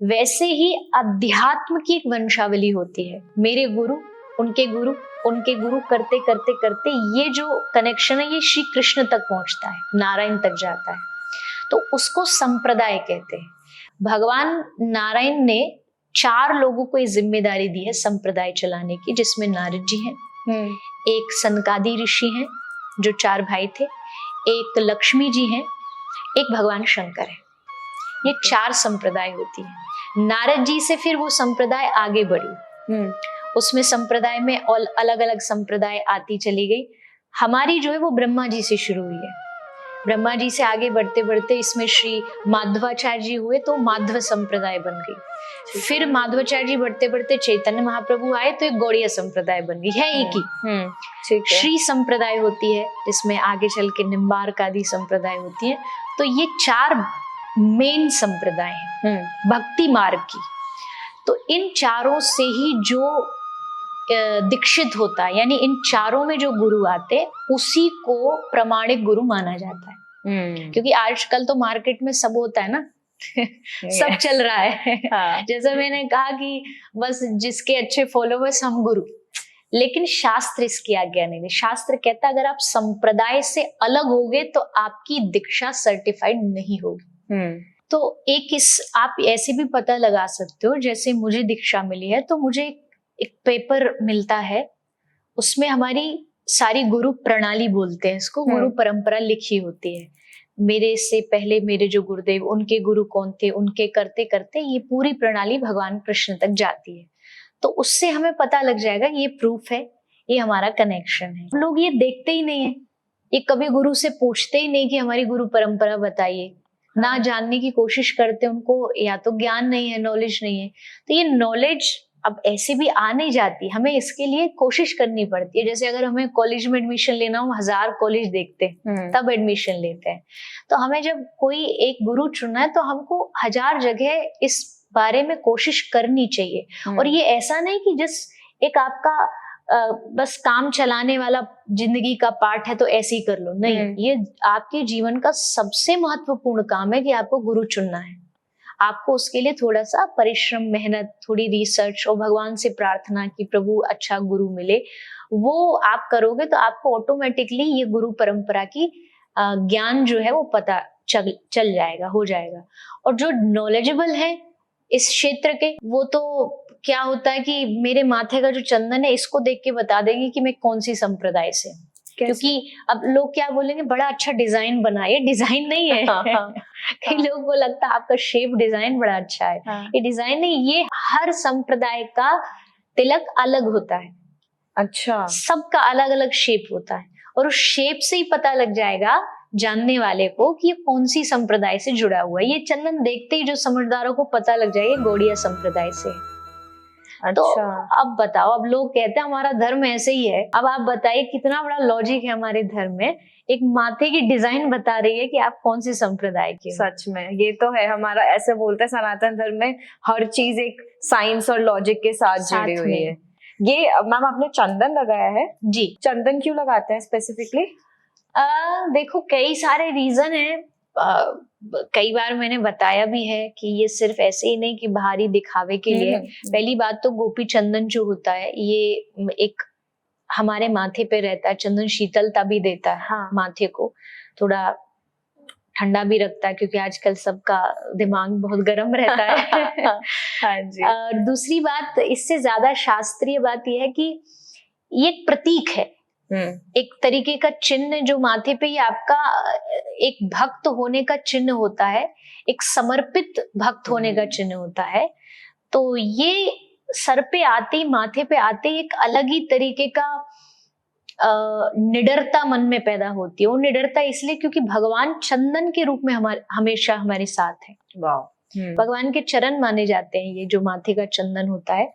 वैसे ही अध्यात्म की एक वंशावली होती है। मेरे गुरु, उनके गुरु, उनके गुरु करते करते करते ये जो कनेक्शन है, ये श्री कृष्ण तक पहुंचता है, नारायण तक जाता है। तो उसको संप्रदाय कहते हैं। भगवान नारायण ने 4 लोगों को ये जिम्मेदारी दी है संप्रदाय चलाने की, जिसमें नारद जी हैं, एक सनकादि ऋषि हैं जो 4 भाई थे, एक लक्ष्मी जी हैं, एक भगवान शंकर है। ये 4 संप्रदाय होती है। नारद जी से फिर वो संप्रदाय आगे बढ़ी। उसमें संप्रदाय में अलग अलग संप्रदाय आती चली गई। हमारी जो है वो ब्रह्मा जी से शुरू हुई है। ब्रह्मा जी से आगे बढ़ते बढ़ते इसमें श्री माधवाचार्य जी हुए, तो माधव संप्रदाय बन गई। फिर माधवाचार्य जी बढ़ते बढ़ते चैतन्य महाप्रभु आए, तो एक गौड़िया संप्रदाय बन गई है। एक ही श्री संप्रदाय होती है, जिसमें आगे चल के निम्बार्क आदि संप्रदाय होती है। तो ये 4 मेन संप्रदाय हैं भक्ति मार्ग की। तो इन 4 से ही जो दीक्षित होता है, यानी इन 4 में जो गुरु आते हैं, उसी को प्रमाणिक गुरु माना जाता है। क्योंकि आजकल तो मार्केट में सब होता है ना सब चल रहा है। हाँ। जैसे मैंने कहा कि बस जिसके अच्छे फॉलोवर्स हम गुरु, लेकिन शास्त्र इसकी आज्ञा नहीं दे। शास्त्र कहता है अगर आप संप्रदाय से अलग होगे तो आपकी दीक्षा सर्टिफाइड नहीं होगी। तो आप ऐसे भी पता लगा सकते हो, जैसे मुझे दीक्षा मिली है तो मुझे एक पेपर मिलता है, उसमें हमारी सारी गुरु प्रणाली बोलते हैं इसको, गुरु परंपरा लिखी होती है। मेरे से पहले मेरे जो गुरुदेव, उनके गुरु कौन थे, उनके करते करते ये पूरी प्रणाली भगवान कृष्ण तक जाती है। तो उससे हमें पता लग जाएगा ये प्रूफ है, ये हमारा कनेक्शन है। लोग ये देखते ही नहीं है, ये कभी गुरु से पूछते ही नहीं कि हमारी गुरु परंपरा बताइए, ना जानने की कोशिश करते, उनको या तो ज्ञान नहीं है, नॉलेज नहीं है। तो ये नॉलेज अब ऐसे भी आ नहीं जाती, हमें इसके लिए कोशिश करनी पड़ती है। जैसे अगर हमें कॉलेज में एडमिशन लेना हो, 1000 कॉलेज देखते हैं तब एडमिशन लेते हैं। तो हमें जब कोई एक गुरु चुनना है तो हमको 1000 जगह इस बारे में कोशिश करनी चाहिए। और ये ऐसा नहीं कि जिस एक आपका बस काम चलाने वाला जिंदगी का पार्ट है तो ऐसे ही कर लो, नहीं, ये आपके जीवन का सबसे महत्वपूर्ण काम है कि आपको गुरु चुनना है। आपको उसके लिए थोड़ा सा परिश्रम, मेहनत, थोड़ी रिसर्च और भगवान से प्रार्थना कि प्रभु अच्छा गुरु मिले, वो आप करोगे तो आपको ऑटोमेटिकली ये गुरु परंपरा की ज्ञान जो है वो पता चल जाएगा, हो जाएगा। और जो नॉलेजेबल है इस क्षेत्र के, वो तो क्या होता है कि मेरे माथे का जो चंदन है इसको देख के बता देंगे कि मैं कौन सी संप्रदाय से, क्योंकि अब लोग क्या बोलेंगे, बड़ा अच्छा डिजाइन बना। ये डिजाइन नहीं है। कई लोगों को लगता है आपका शेप डिजाइन बड़ा अच्छा है। ये डिजाइन नहीं, ये हर संप्रदाय का तिलक अलग होता है। अच्छा, सबका अलग अलग शेप होता है और उस शेप से ही पता लग जाएगा जानने वाले को कि ये कौन सी संप्रदाय से जुड़ा हुआ है। ये चंदन देखते ही जो समझदारों को पता लग जाएगा गौड़िया संप्रदाय से। अच्छा। तो अब बताओ, अब लोग कहते हैं हमारा धर्म ऐसे ही है। अब आप बताइए कितना बड़ा लॉजिक है हमारे धर्म में। एक माथे की डिजाइन बता रही है कि आप कौन से संप्रदाय के। सच में ये तो है, हमारा ऐसे बोलते हैं सनातन धर्म में हर चीज एक साइंस और लॉजिक के साथ जुड़ी हुई है। ये मैम आपने चंदन लगाया है जी, चंदन क्यों लगाते हैं स्पेसिफिकली? देखो कई सारे रीजन है। कई बार मैंने बताया भी है कि ये सिर्फ ऐसे ही नहीं कि बाहरी दिखावे के लिए। पहली बात तो गोपी चंदन जो होता है ये एक हमारे माथे पे रहता है, चंदन शीतलता भी देता है। हाँ। माथे को थोड़ा ठंडा भी रखता है क्योंकि आजकल सबका दिमाग बहुत गर्म रहता है। हाँ जी। और दूसरी बात, इससे ज्यादा शास्त्रीय बात यह है कि ये एक प्रतीक है, एक तरीके का चिन्ह जो माथे पे, ये आपका एक भक्त होने का चिन्ह होता है, एक समर्पित भक्त होने का चिन्ह होता है। तो ये सर पे आते ही, माथे पे आते ही एक अलग ही तरीके का निडरता मन में पैदा होती है। वो निडरता इसलिए क्योंकि भगवान चंदन के रूप में हमेशा हमारे साथ है। वाह। भगवान के चरण माने जाते हैं ये जो माथे का चंदन होता है।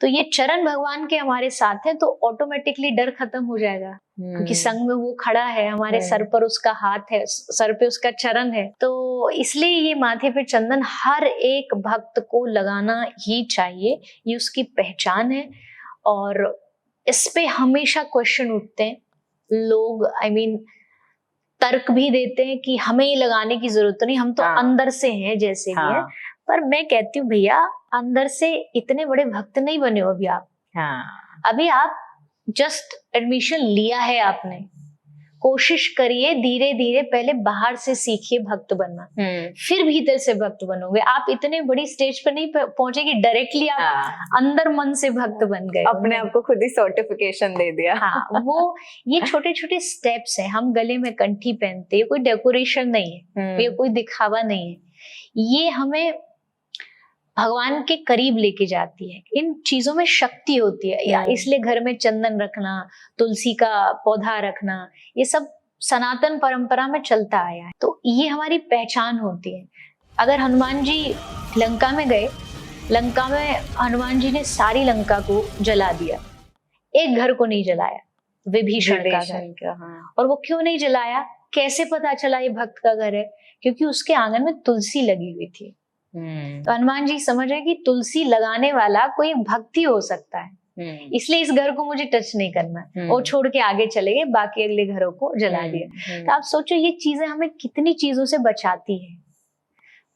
तो ये चरण भगवान के हमारे साथ है तो ऑटोमेटिकली डर खत्म हो जाएगा क्योंकि संग में वो खड़ा है, हमारे सर पर उसका हाथ है, सर पे उसका चरण है। तो इसलिए ये माथे पे चंदन हर एक भक्त को लगाना ही चाहिए, ये उसकी पहचान है। और इस पे हमेशा क्वेश्चन उठते हैं लोग, तर्क भी देते हैं कि हमें ये लगाने की जरूरत नहीं, हम तो अंदर से हैं जैसे भी है। पर मैं कहती हूँ भैया, अंदर से इतने बड़े भक्त नहीं बने हो अभी आप। अभी आप जस्ट एडमिशन लिया है आपने, कोशिश करिए धीरे धीरे, पहले बाहर से सीखिए भक्त बनना, फिर भीतर से भक्त बनोगे। आप इतने बड़ी स्टेज पर नहीं पहुंचे कि डायरेक्टली आप अंदर मन से भक्त बन गए, अपने आप को खुद ही सर्टिफिकेशन दे दिया। हाँ, वो ये छोटे छोटे स्टेप्स हैं। हम गले में कंठी पहनते हैं, कोई डेकोरेशन नहीं है, ये कोई दिखावा नहीं है, ये हमें भगवान के करीब लेके जाती है। इन चीजों में शक्ति होती है, या इसलिए घर में चंदन रखना, तुलसी का पौधा रखना, ये सब सनातन परंपरा में चलता आया है। तो ये हमारी पहचान होती है। अगर हनुमान जी लंका में गए, लंका में हनुमान जी ने सारी लंका को जला दिया, एक घर को नहीं जलाया, विभीषण का घर। और वो क्यों नहीं जलाया, कैसे पता चला ये भक्त का घर है? क्योंकि उसके आंगन में तुलसी लगी हुई थी। तो हनुमान जी समझ रहे कि तुलसी लगाने वाला कोई भक्त ही हो सकता है, इसलिए इस घर को मुझे टच नहीं करना, और छोड़ के आगे चले गए, बाकी अगले घरों को जला दिया। तो आप सोचो ये चीजें हमें कितनी चीजों से बचाती है।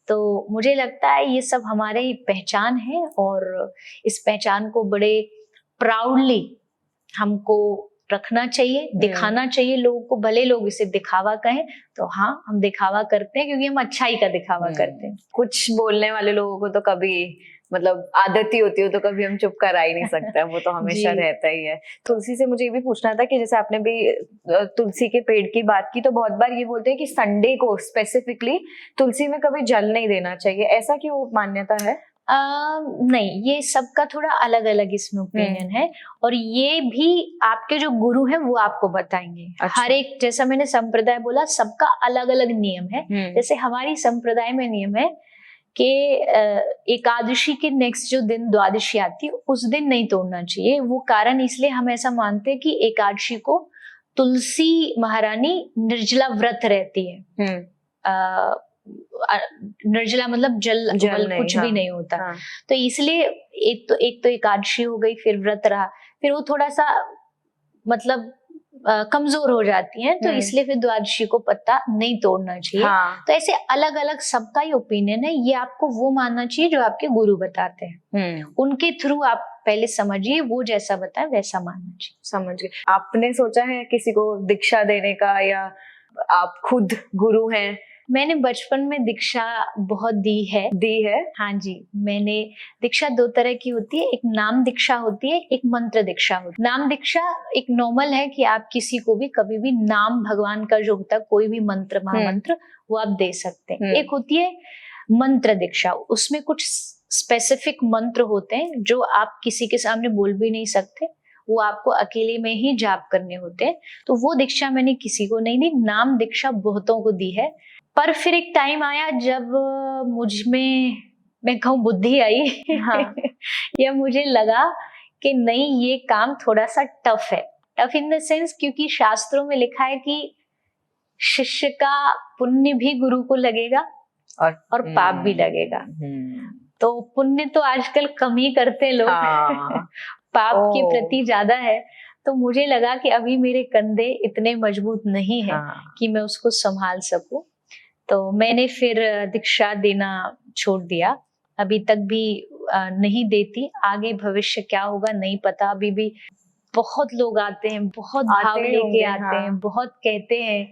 तो मुझे लगता है ये सब हमारी पहचान है, और इस पहचान को बड़े प्राउडली हमको रखना चाहिए, दिखाना चाहिए लोगों को। भले लोग इसे दिखावा कहें, तो हाँ, हम दिखावा करते हैं क्योंकि हम अच्छाई का दिखावा करते हैं। कुछ बोलने वाले लोगों को तो कभी मतलब आदत ही होती हो, तो कभी हम चुप करा ही नहीं सकते, वो तो हमेशा रहता ही है। तुलसी से मुझे ये भी पूछना था कि जैसे आपने भी तुलसी के पेड़ की बात की, तो बहुत बार ये बोलते हैं कि संडे को स्पेसिफिकली तुलसी में कभी जल नहीं देना चाहिए, ऐसा क्यों मान्यता है? नहीं, ये सबका थोड़ा अलग अलग इसमें ओपिनियन है, और ये भी आपके जो गुरु हैं वो आपको बताएंगे। अच्छा। हर एक, जैसा मैंने संप्रदाय बोला, सबका अलग अलग नियम है। जैसे हमारी संप्रदाय में नियम है कि एकादशी के नेक्स्ट जो दिन द्वादशी आती है, उस दिन नहीं तोड़ना चाहिए। वो कारण इसलिए हम ऐसा मानते हैं कि एकादशी को तुलसी महारानी निर्जला व्रत रहती है। निर्जला मतलब जल कुछ भी नहीं होता। तो इसलिए एक तो एकादशी हो गई, फिर व्रत रहा, फिर वो थोड़ा सा मतलब कमजोर हो जाती हैं, तो इसलिए फिर द्वादशी को पत्ता नहीं तोड़ना चाहिए। तो ऐसे अलग अलग सबका ही ओपिनियन है। ये आपको वो मानना चाहिए जो आपके गुरु बताते हैं, उनके थ्रू आप पहले समझिए, वो जैसा बताए वैसा मानना चाहिए। समझ गए। आपने सोचा है किसी को दीक्षा देने का, या आप खुद गुरु हैं? मैंने बचपन में दीक्षा बहुत दी है। हाँ जी, मैंने दीक्षा 2 तरह की होती है, एक नाम दीक्षा होती है, एक मंत्र दीक्षा होती है। नाम दीक्षा एक नॉर्मल है कि आप किसी को भी कभी भी नाम भगवान का जो होता है, कोई भी मंत्र महामंत्र वो आप दे सकते हैं। एक होती है मंत्र दीक्षा, उसमें कुछ स्पेसिफिक मंत्र होते हैं जो आप किसी के सामने बोल भी नहीं सकते, वो आपको अकेले में ही जाप करने होते हैं। तो वो दीक्षा मैंने किसी को नहीं दी, नाम दीक्षा बहुतों को दी है। पर फिर एक टाइम आया जब मुझ में, मैं कहूँ, बुद्धि आई या मुझे लगा कि नहीं, ये काम थोड़ा सा टफ है। टफ इन द सेंस, क्योंकि शास्त्रों में लिखा है कि शिष्य का पुण्य भी गुरु को लगेगा और पाप भी लगेगा। तो पुण्य तो आजकल कम ही करते लोग, पाप के प्रति ज्यादा है। तो मुझे लगा कि अभी मेरे कंधे इतने मजबूत नहीं है कि मैं उसको संभाल सकूं। तो मैंने फिर दीक्षा देना छोड़ दिया। अभी तक भी नहीं देती, आगे भविष्य क्या होगा नहीं पता। अभी भी बहुत लोग आते हैं, बहुत भाव लेके आते हैं, बहुत कहते हैं,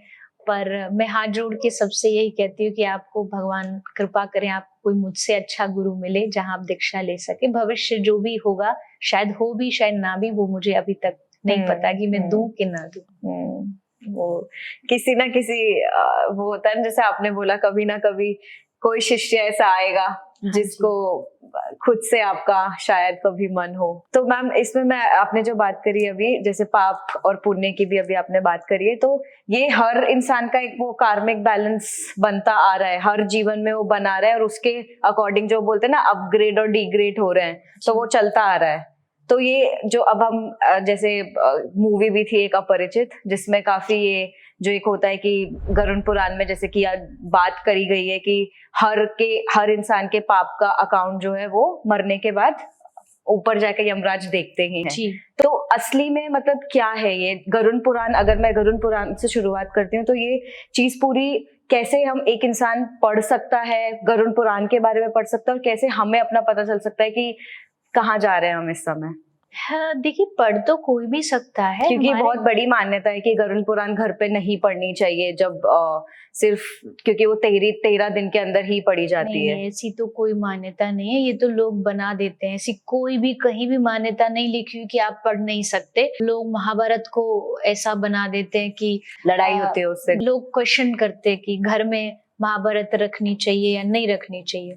पर मैं हाथ जोड़ के सबसे यही कहती हूँ कि आपको भगवान कृपा करें, आपको कोई मुझसे अच्छा गुरु मिले जहाँ आप दीक्षा ले सके। भविष्य जो भी होगा, शायद हो भी शायद ना भी, वो मुझे अभी तक नहीं पता कि मैं दूं कि ना दूं। वो किसी ना किसी वो होता है, जैसे आपने बोला, कभी ना कभी कोई शिष्य ऐसा आएगा जिसको खुद से आपका शायद कभी मन हो। तो मैम, इसमें मैं, आपने जो बात करी अभी, जैसे पाप और पुण्य की भी अभी आपने बात करी है, तो ये हर इंसान का एक वो कार्मिक बैलेंस बनता आ रहा है, हर जीवन में वो बना रहा है, और उसके अकॉर्डिंग जो बोलते हैं ना, अपग्रेड और डिग्रेड हो रहे हैं, तो वो चलता आ रहा है। तो ये जो अब हम, जैसे मूवी भी थी एक अपरिचित, जिसमें काफी ये जो एक होता है कि गरुड़ पुराण में जैसे कि बात करी गई है कि हर इंसान के पाप का अकाउंट जो है वो मरने के बाद ऊपर जाके यमराज देखते ही हैं। तो असली में मतलब क्या है ये गरुड़ पुराण? अगर मैं गरुड़ पुराण से शुरुआत करती हूँ, तो ये चीज पूरी कैसे हम, एक इंसान पढ़ सकता है, गरुड़ पुराण के बारे में पढ़ सकता है, और कैसे हमें अपना पता चल सकता है कि कहाँ जा रहे हैं हम इस समय? हाँ, देखिए, पढ़ तो कोई भी सकता है, क्योंकि बहुत बड़ी मान्यता है कि गरुड़ पुराण घर पे नहीं पढ़नी चाहिए, जब सिर्फ क्योंकि वो 13 दिन के अंदर ही पढ़ी जाती है। ऐसी तो कोई मान्यता नहीं है, ये तो लोग बना देते हैं। ऐसी कोई भी कहीं भी मान्यता नहीं लिखी हुई कि आप पढ़ नहीं सकते। लोग महाभारत को ऐसा बना देते हैं कि लड़ाई होती है उससे। लोग क्वेश्चन करते हैं कि घर में महाभारत रखनी चाहिए या नहीं रखनी चाहिए।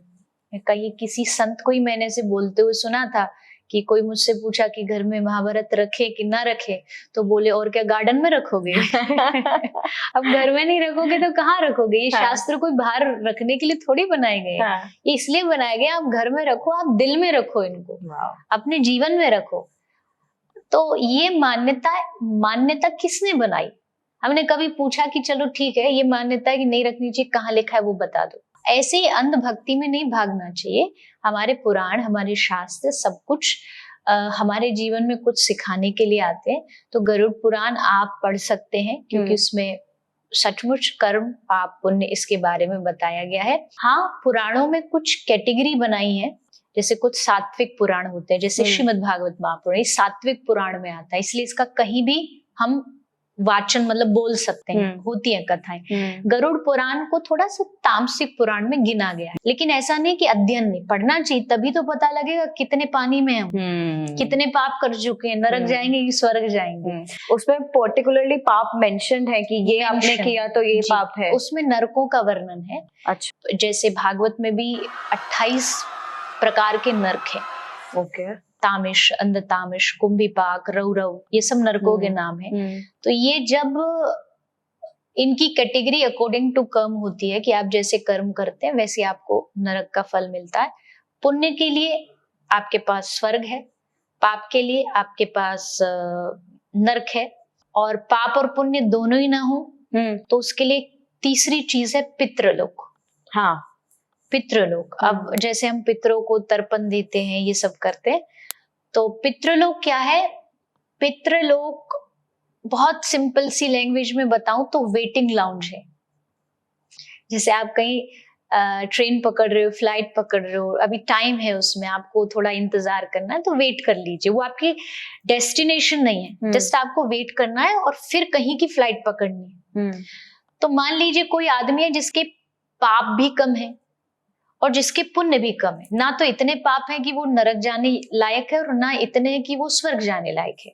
कहीं किसी संत को ही मैंने से बोलते हुए सुना था कि कोई मुझसे पूछा कि घर में महाभारत रखे कि ना रखे, तो बोले, और क्या गार्डन में रखोगे? अब घर में नहीं रखोगे तो कहाँ रखोगे? ये शास्त्र कोई बाहर रखने के लिए थोड़ी बनाए गए, ये इसलिए बनाए गए आप घर में रखो, आप दिल में रखो इनको, अपने जीवन में रखो। तो ये मान्यता किसने बनाई? हमने कभी पूछा कि चलो ठीक है, ये मान्यता है कि नहीं रखनी चाहिए, कहाँ लिखा है वो बता दो। ऐसे ही अंधभक्ति में नहीं भागना चाहिए। हमारे पुराण, हमारे शास्त्र, सब कुछ हमारे जीवन में कुछ सिखाने के लिए आते हैं। तो गरुड़ पुराण आप पढ़ सकते हैं, क्योंकि उसमें सचमुच कर्म पाप पुण्य इसके बारे में बताया गया है। हाँ, पुराणों में कुछ कैटेगरी बनाई है, जैसे कुछ सात्विक पुराण होते हैं, जैसे श्रीमद् भागवत महापुराण, ये सात्विक पुराण में आता है, इसलिए इसका कहीं भी हम वाचन मतलब बोल सकते हैं, होती है कथाएं। गरुड़ पुराण को थोड़ा सा तामसिक पुराण में गिना गया है, लेकिन ऐसा नहीं कि अध्ययन नहीं, पढ़ना चाहिए, तभी तो पता लगेगा कितने पानी में हम, कितने पाप कर चुके हैं, नरक जाएंगे कि स्वर्ग जाएंगे। उसमें पर्टिकुलरली पाप मेंशन्ड है कि ये आपने किया तो ये पाप है। उसमें नरकों का वर्णन है। अच्छा, जैसे भागवत में भी 28 प्रकार के नरक है। ओके। तामिश, अंधतामिश, कुंभीपाक, रौरव, ये सब नरकों के नाम है। तो ये जब इनकी कैटेगरी अकॉर्डिंग टू कर्म होती है कि आप जैसे कर्म करते हैं वैसे आपको नरक का फल मिलता है। पुण्य के लिए आपके पास स्वर्ग है, पाप के लिए आपके पास नरक है। और पाप और पुण्य दोनों ही ना हो तो उसके लिए तीसरी चीज है पितृलोक। हाँ, पितृलोक। अब जैसे हम पितरों को तर्पण देते हैं, ये सब करते हैं, तो पितृलोक क्या है? पितृलोक बहुत सिंपल सी लैंग्वेज में बताऊं तो वेटिंग लाउंज है। जैसे आप कहीं ट्रेन पकड़ रहे हो, फ्लाइट पकड़ रहे हो, अभी टाइम है उसमें, आपको थोड़ा इंतजार करना है, तो वेट कर लीजिए। वो आपकी डेस्टिनेशन नहीं है, जस्ट आपको वेट करना है और फिर कहीं की फ्लाइट पकड़नी है। तो मान लीजिए कोई आदमी है जिसके पाप भी कम है और जिसके पुण्य भी कम है, ना तो इतने पाप है कि वो नरक जाने लायक है और ना इतने हैं कि वो स्वर्ग जाने लायक है,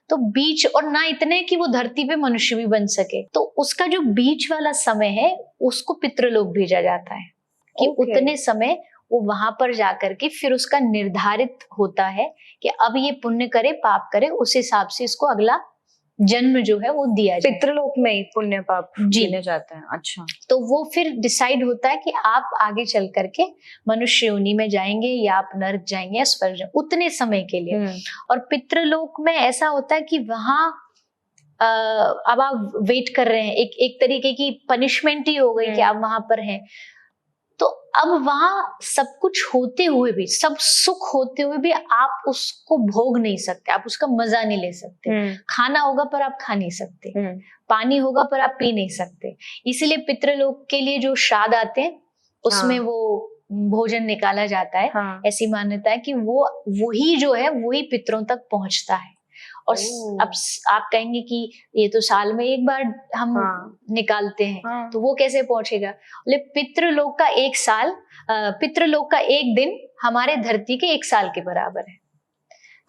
तो बीच, और ना इतने कि वो धरती पे मनुष्य भी बन सके, तो उसका जो बीच वाला समय है उसको पितृलोक भेजा जाता है कि उतने समय वो वहां पर जाकर के फिर उसका निर्धारित होता है कि अब ये पुण्य करे पाप करे, उस हिसाब से इसको अगला जन्म जो है वो दिया जाए। पितृलोक में ही पुण्य पाप गिने जाते हैं। अच्छा, तो वो फिर डिसाइड होता है कि आप आगे चल करके मनुष्य योनि में जाएंगे या आप नरक जाएंगे या स्वर्ग जाएंगे, उतने समय के लिए। और पितृलोक में ऐसा होता है कि वहां अब आप वेट कर रहे हैं, एक तरीके की पनिशमेंट ही हो गई कि आप वहां पर हैं। तो अब वहां सब कुछ होते हुए भी, सब सुख होते हुए भी आप उसको भोग नहीं सकते, आप उसका मजा नहीं ले सकते। खाना होगा पर आप खा नहीं सकते, पानी होगा पर आप पी नहीं सकते। इसीलिए पितृलोक के लिए जो श्राद्ध आते हैं उसमें वो भोजन निकाला जाता है। ऐसी मान्यता है कि वो वही जो है वही पितरों तक पहुंचता है। और अब आप कहेंगे कि ये तो साल में एक बार हम निकालते हैं, तो वो कैसे पहुंचेगा? बोले पितृलोक का एक साल, पितृलोक का एक दिन हमारे धरती के एक साल के बराबर है।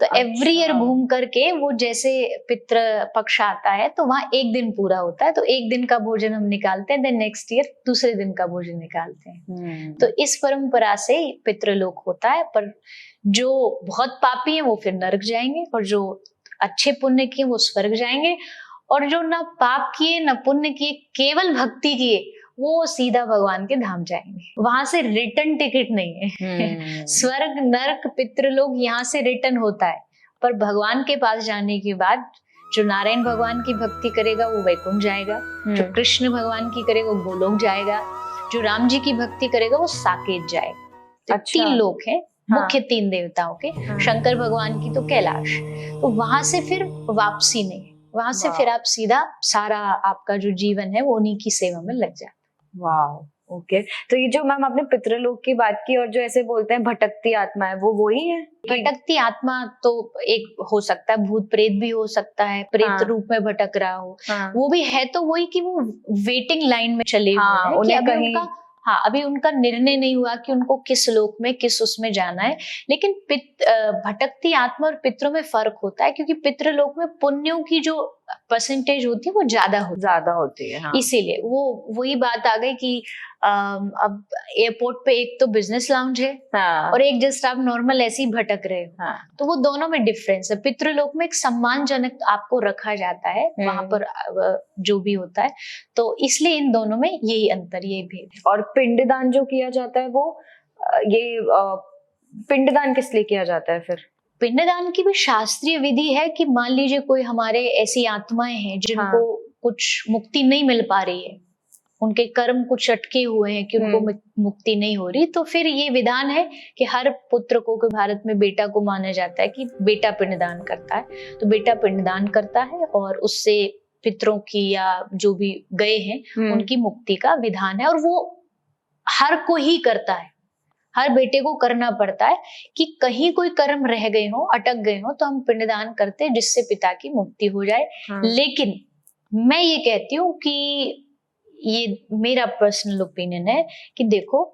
तो एवरी ईयर घूम करके वो जैसे पितृ पक्ष आता है तो वहां एक दिन पूरा होता है, तो एक दिन का भोजन हम निकालते हैं, देन नेक्स्ट ईयर दूसरे दिन का भोजन निकालते हैं। तो इस परंपरा से पितृलोक होता है। पर जो बहुत पापी है वो फिर नरक जाएंगे और जो अच्छे पुण्य किए वो स्वर्ग जाएंगे, और जो ना पाप किए ना पुण्य किए, केवल भक्ति किए, वो सीधा भगवान के धाम जाएंगे। वहां से रिटर्न टिकट नहीं है। स्वर्ग नरक पितृलोक यहाँ से रिटर्न होता है, पर भगवान के पास जाने के बाद जो नारायण भगवान की भक्ति करेगा वो वैकुंठ जाएगा, जो कृष्ण भगवान की करेगा वो गोलोक जाएगा, जो राम जी की भक्ति करेगा वो साकेत जाएगा। तो 3 लोक है मुख्य 3 देवताओं के, शंकर भगवान की तो कैलाश। तो वहां से फिर वापसी नहीं, वहां से फिर आप सीधा सारा आपका जो जीवन है वो उन्हीं की सेवा में लग जाता। वाह, ओके। तो ये जो मैम आपने पितृलोक की बात की, और जो ऐसे बोलते हैं भटकती आत्मा है, वो वही है? भटकती आत्मा तो एक हो सकता है, भूत प्रेत भी हो सकता है, प्रेत रूप में भटक रहा हो। वो भी है तो वही कि वो वेटिंग लाइन में चले हुए हैं कि अभी उनका अभी उनका निर्णय नहीं हुआ कि उनको किस लोक में किस उसमें जाना है। लेकिन भटकती आत्मा और पितरों में फर्क होता है, क्योंकि पितृलोक में पुण्यों की जो परसेंटेज होती है वो ज्यादा होती है। इसीलिए वो वही बात आ गई कि अब एयरपोर्ट पे एक तो बिजनेस लाउंज है और एक जस्ट आप नॉर्मल ऐसे ही भटक रहे हो। तो वो दोनों में डिफरेंस है। पितृलोक में एक सम्मानजनक आपको रखा जाता है वहां पर जो भी होता है, तो इसलिए इन दोनों में यही अंतर, यही भेद है। और पिंडदान जो किया जाता है वो ये पिंडदान किस लिए किया जाता है फिर? पिंडदान की भी शास्त्रीय विधि है कि मान लीजिए कोई हमारे ऐसी आत्माएं हैं जिनको कुछ मुक्ति नहीं मिल पा रही है, उनके कर्म कुछ अटके हुए हैं कि उनको मुक्ति नहीं हो रही, तो फिर ये विधान है कि हर पुत्र को, भारत में बेटा को माना जाता है कि बेटा पिंडदान करता है, तो बेटा पिंडदान करता है और उससे पितरों की या जो भी गए हैं उनकी मुक्ति का विधान है, और वो हर कोई ही करता है, हर बेटे को करना पड़ता है कि कहीं कोई कर्म रह गए हो, अटक गए हो, तो हम पिंडदान करते हैं जिससे पिता की मुक्ति हो जाए। लेकिन मैं ये कहती हूँ कि ये मेरा पर्सनल ओपिनियन है कि देखो,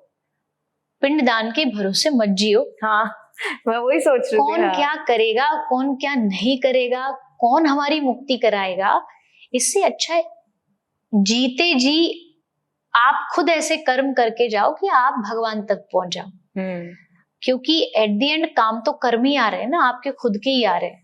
पिंडदान के भरोसे मत जियो। हाँ, मैं वही सोच रही थी। कौन क्या करेगा, कौन क्या नहीं करेगा, कौन हमारी मुक्ति कराएगा, इससे अच्छा है जीते जी आप खुद ऐसे कर्म करके जाओ कि आप भगवान तक पहुंच जाओ। क्योंकि एट द एंड काम तो कर्म ही आ रहे हैं ना, आपके खुद के ही आ रहे हैं।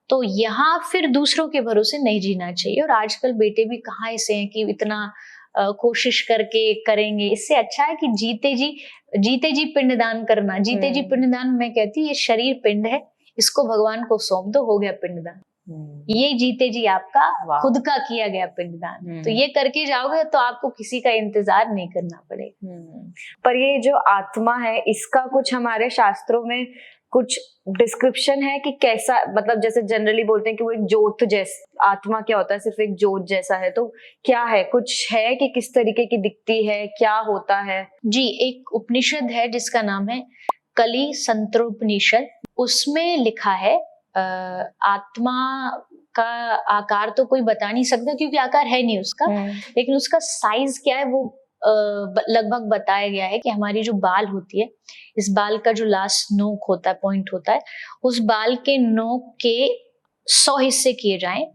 तो यहाँ फिर दूसरों के भरोसे नहीं जीना चाहिए। और आजकल बेटे भी कहाँ ऐसे हैं कि इतना कोशिश करके करेंगे। इससे अच्छा है कि जीते जी पिंडदान करना। जीते जी पिंडदान, मैं कहती हूँ ये शरीर पिंड है, इसको भगवान को सौंप दो, हो गया पिंडदान। ये जीते जी आपका खुद का किया गया पिंडदान। तो ये करके जाओगे तो आपको किसी का इंतजार नहीं करना पड़ेगा। पर ये जो आत्मा है, इसका कुछ हमारे शास्त्रों में कुछ डिस्क्रिप्शन है कि कैसा, मतलब जैसे जनरली बोलते हैं कि वो एक ज्योत जैसा, आत्मा क्या होता है, सिर्फ एक ज्योत जैसा है, तो क्या है, कुछ है कि किस तरीके की दिखती है, क्या होता है? जी, एक उपनिषद है जिसका नाम है कली संत्रोपनिषद। उसमें लिखा है आत्मा का आकार तो कोई बता नहीं सकता क्योंकि आकार है नहीं उसका, लेकिन उसका साइज क्या है वो लगभग बताया गया है कि हमारी जो बाल होती है, इस बाल का जो लास्ट नोक होता है, पॉइंट होता है, उस बाल के नोक के 100 हिस्से किए जाएं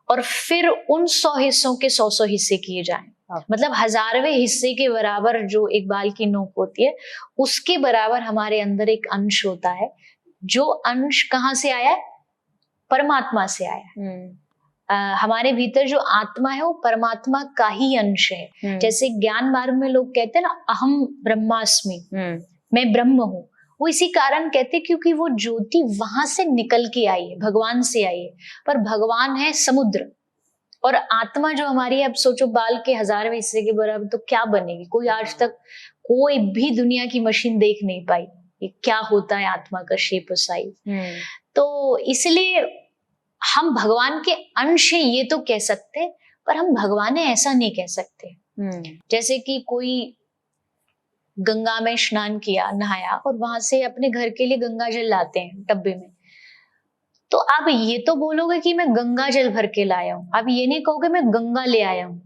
और फिर उन 100 हिस्सों के 100 हिस्से किए जाएं। मतलब 1000वें हिस्से के बराबर जो एक बाल की नोक होती है, उसके बराबर हमारे अंदर एक अंश होता है। जो अंश कहाँ से आया है? परमात्मा से आया है। हमारे भीतर जो आत्मा है वो परमात्मा का ही अंश है। जैसे ज्ञान मार्ग में लोग कहते हैं ना, अहम ब्रह्मास्मि, मैं ब्रह्म हूँ, वो इसी कारण कहते क्योंकि वो ज्योति वहां से निकल के आई है, भगवान से आई है। पर भगवान है समुद्र और आत्मा जो हमारी है, अब सोचो बाल के 1000वें हिस्से के बराबर तो क्या बनेगी? कोई आज तक कोई भी दुनिया की मशीन देख नहीं पाई ये क्या होता है आत्मा का शेप और साइज। तो इसलिए हम भगवान के अंश हैं ये तो कह सकते, पर हम भगवान है ऐसा नहीं कह सकते। जैसे कि कोई गंगा में स्नान किया, नहाया और वहां से अपने घर के लिए गंगा जल लाते हैं डब्बे में, तो आप ये तो बोलोगे कि मैं गंगा जल भर के लाया हूँ, आप ये नहीं कहोगे मैं गंगा ले आया हूँ।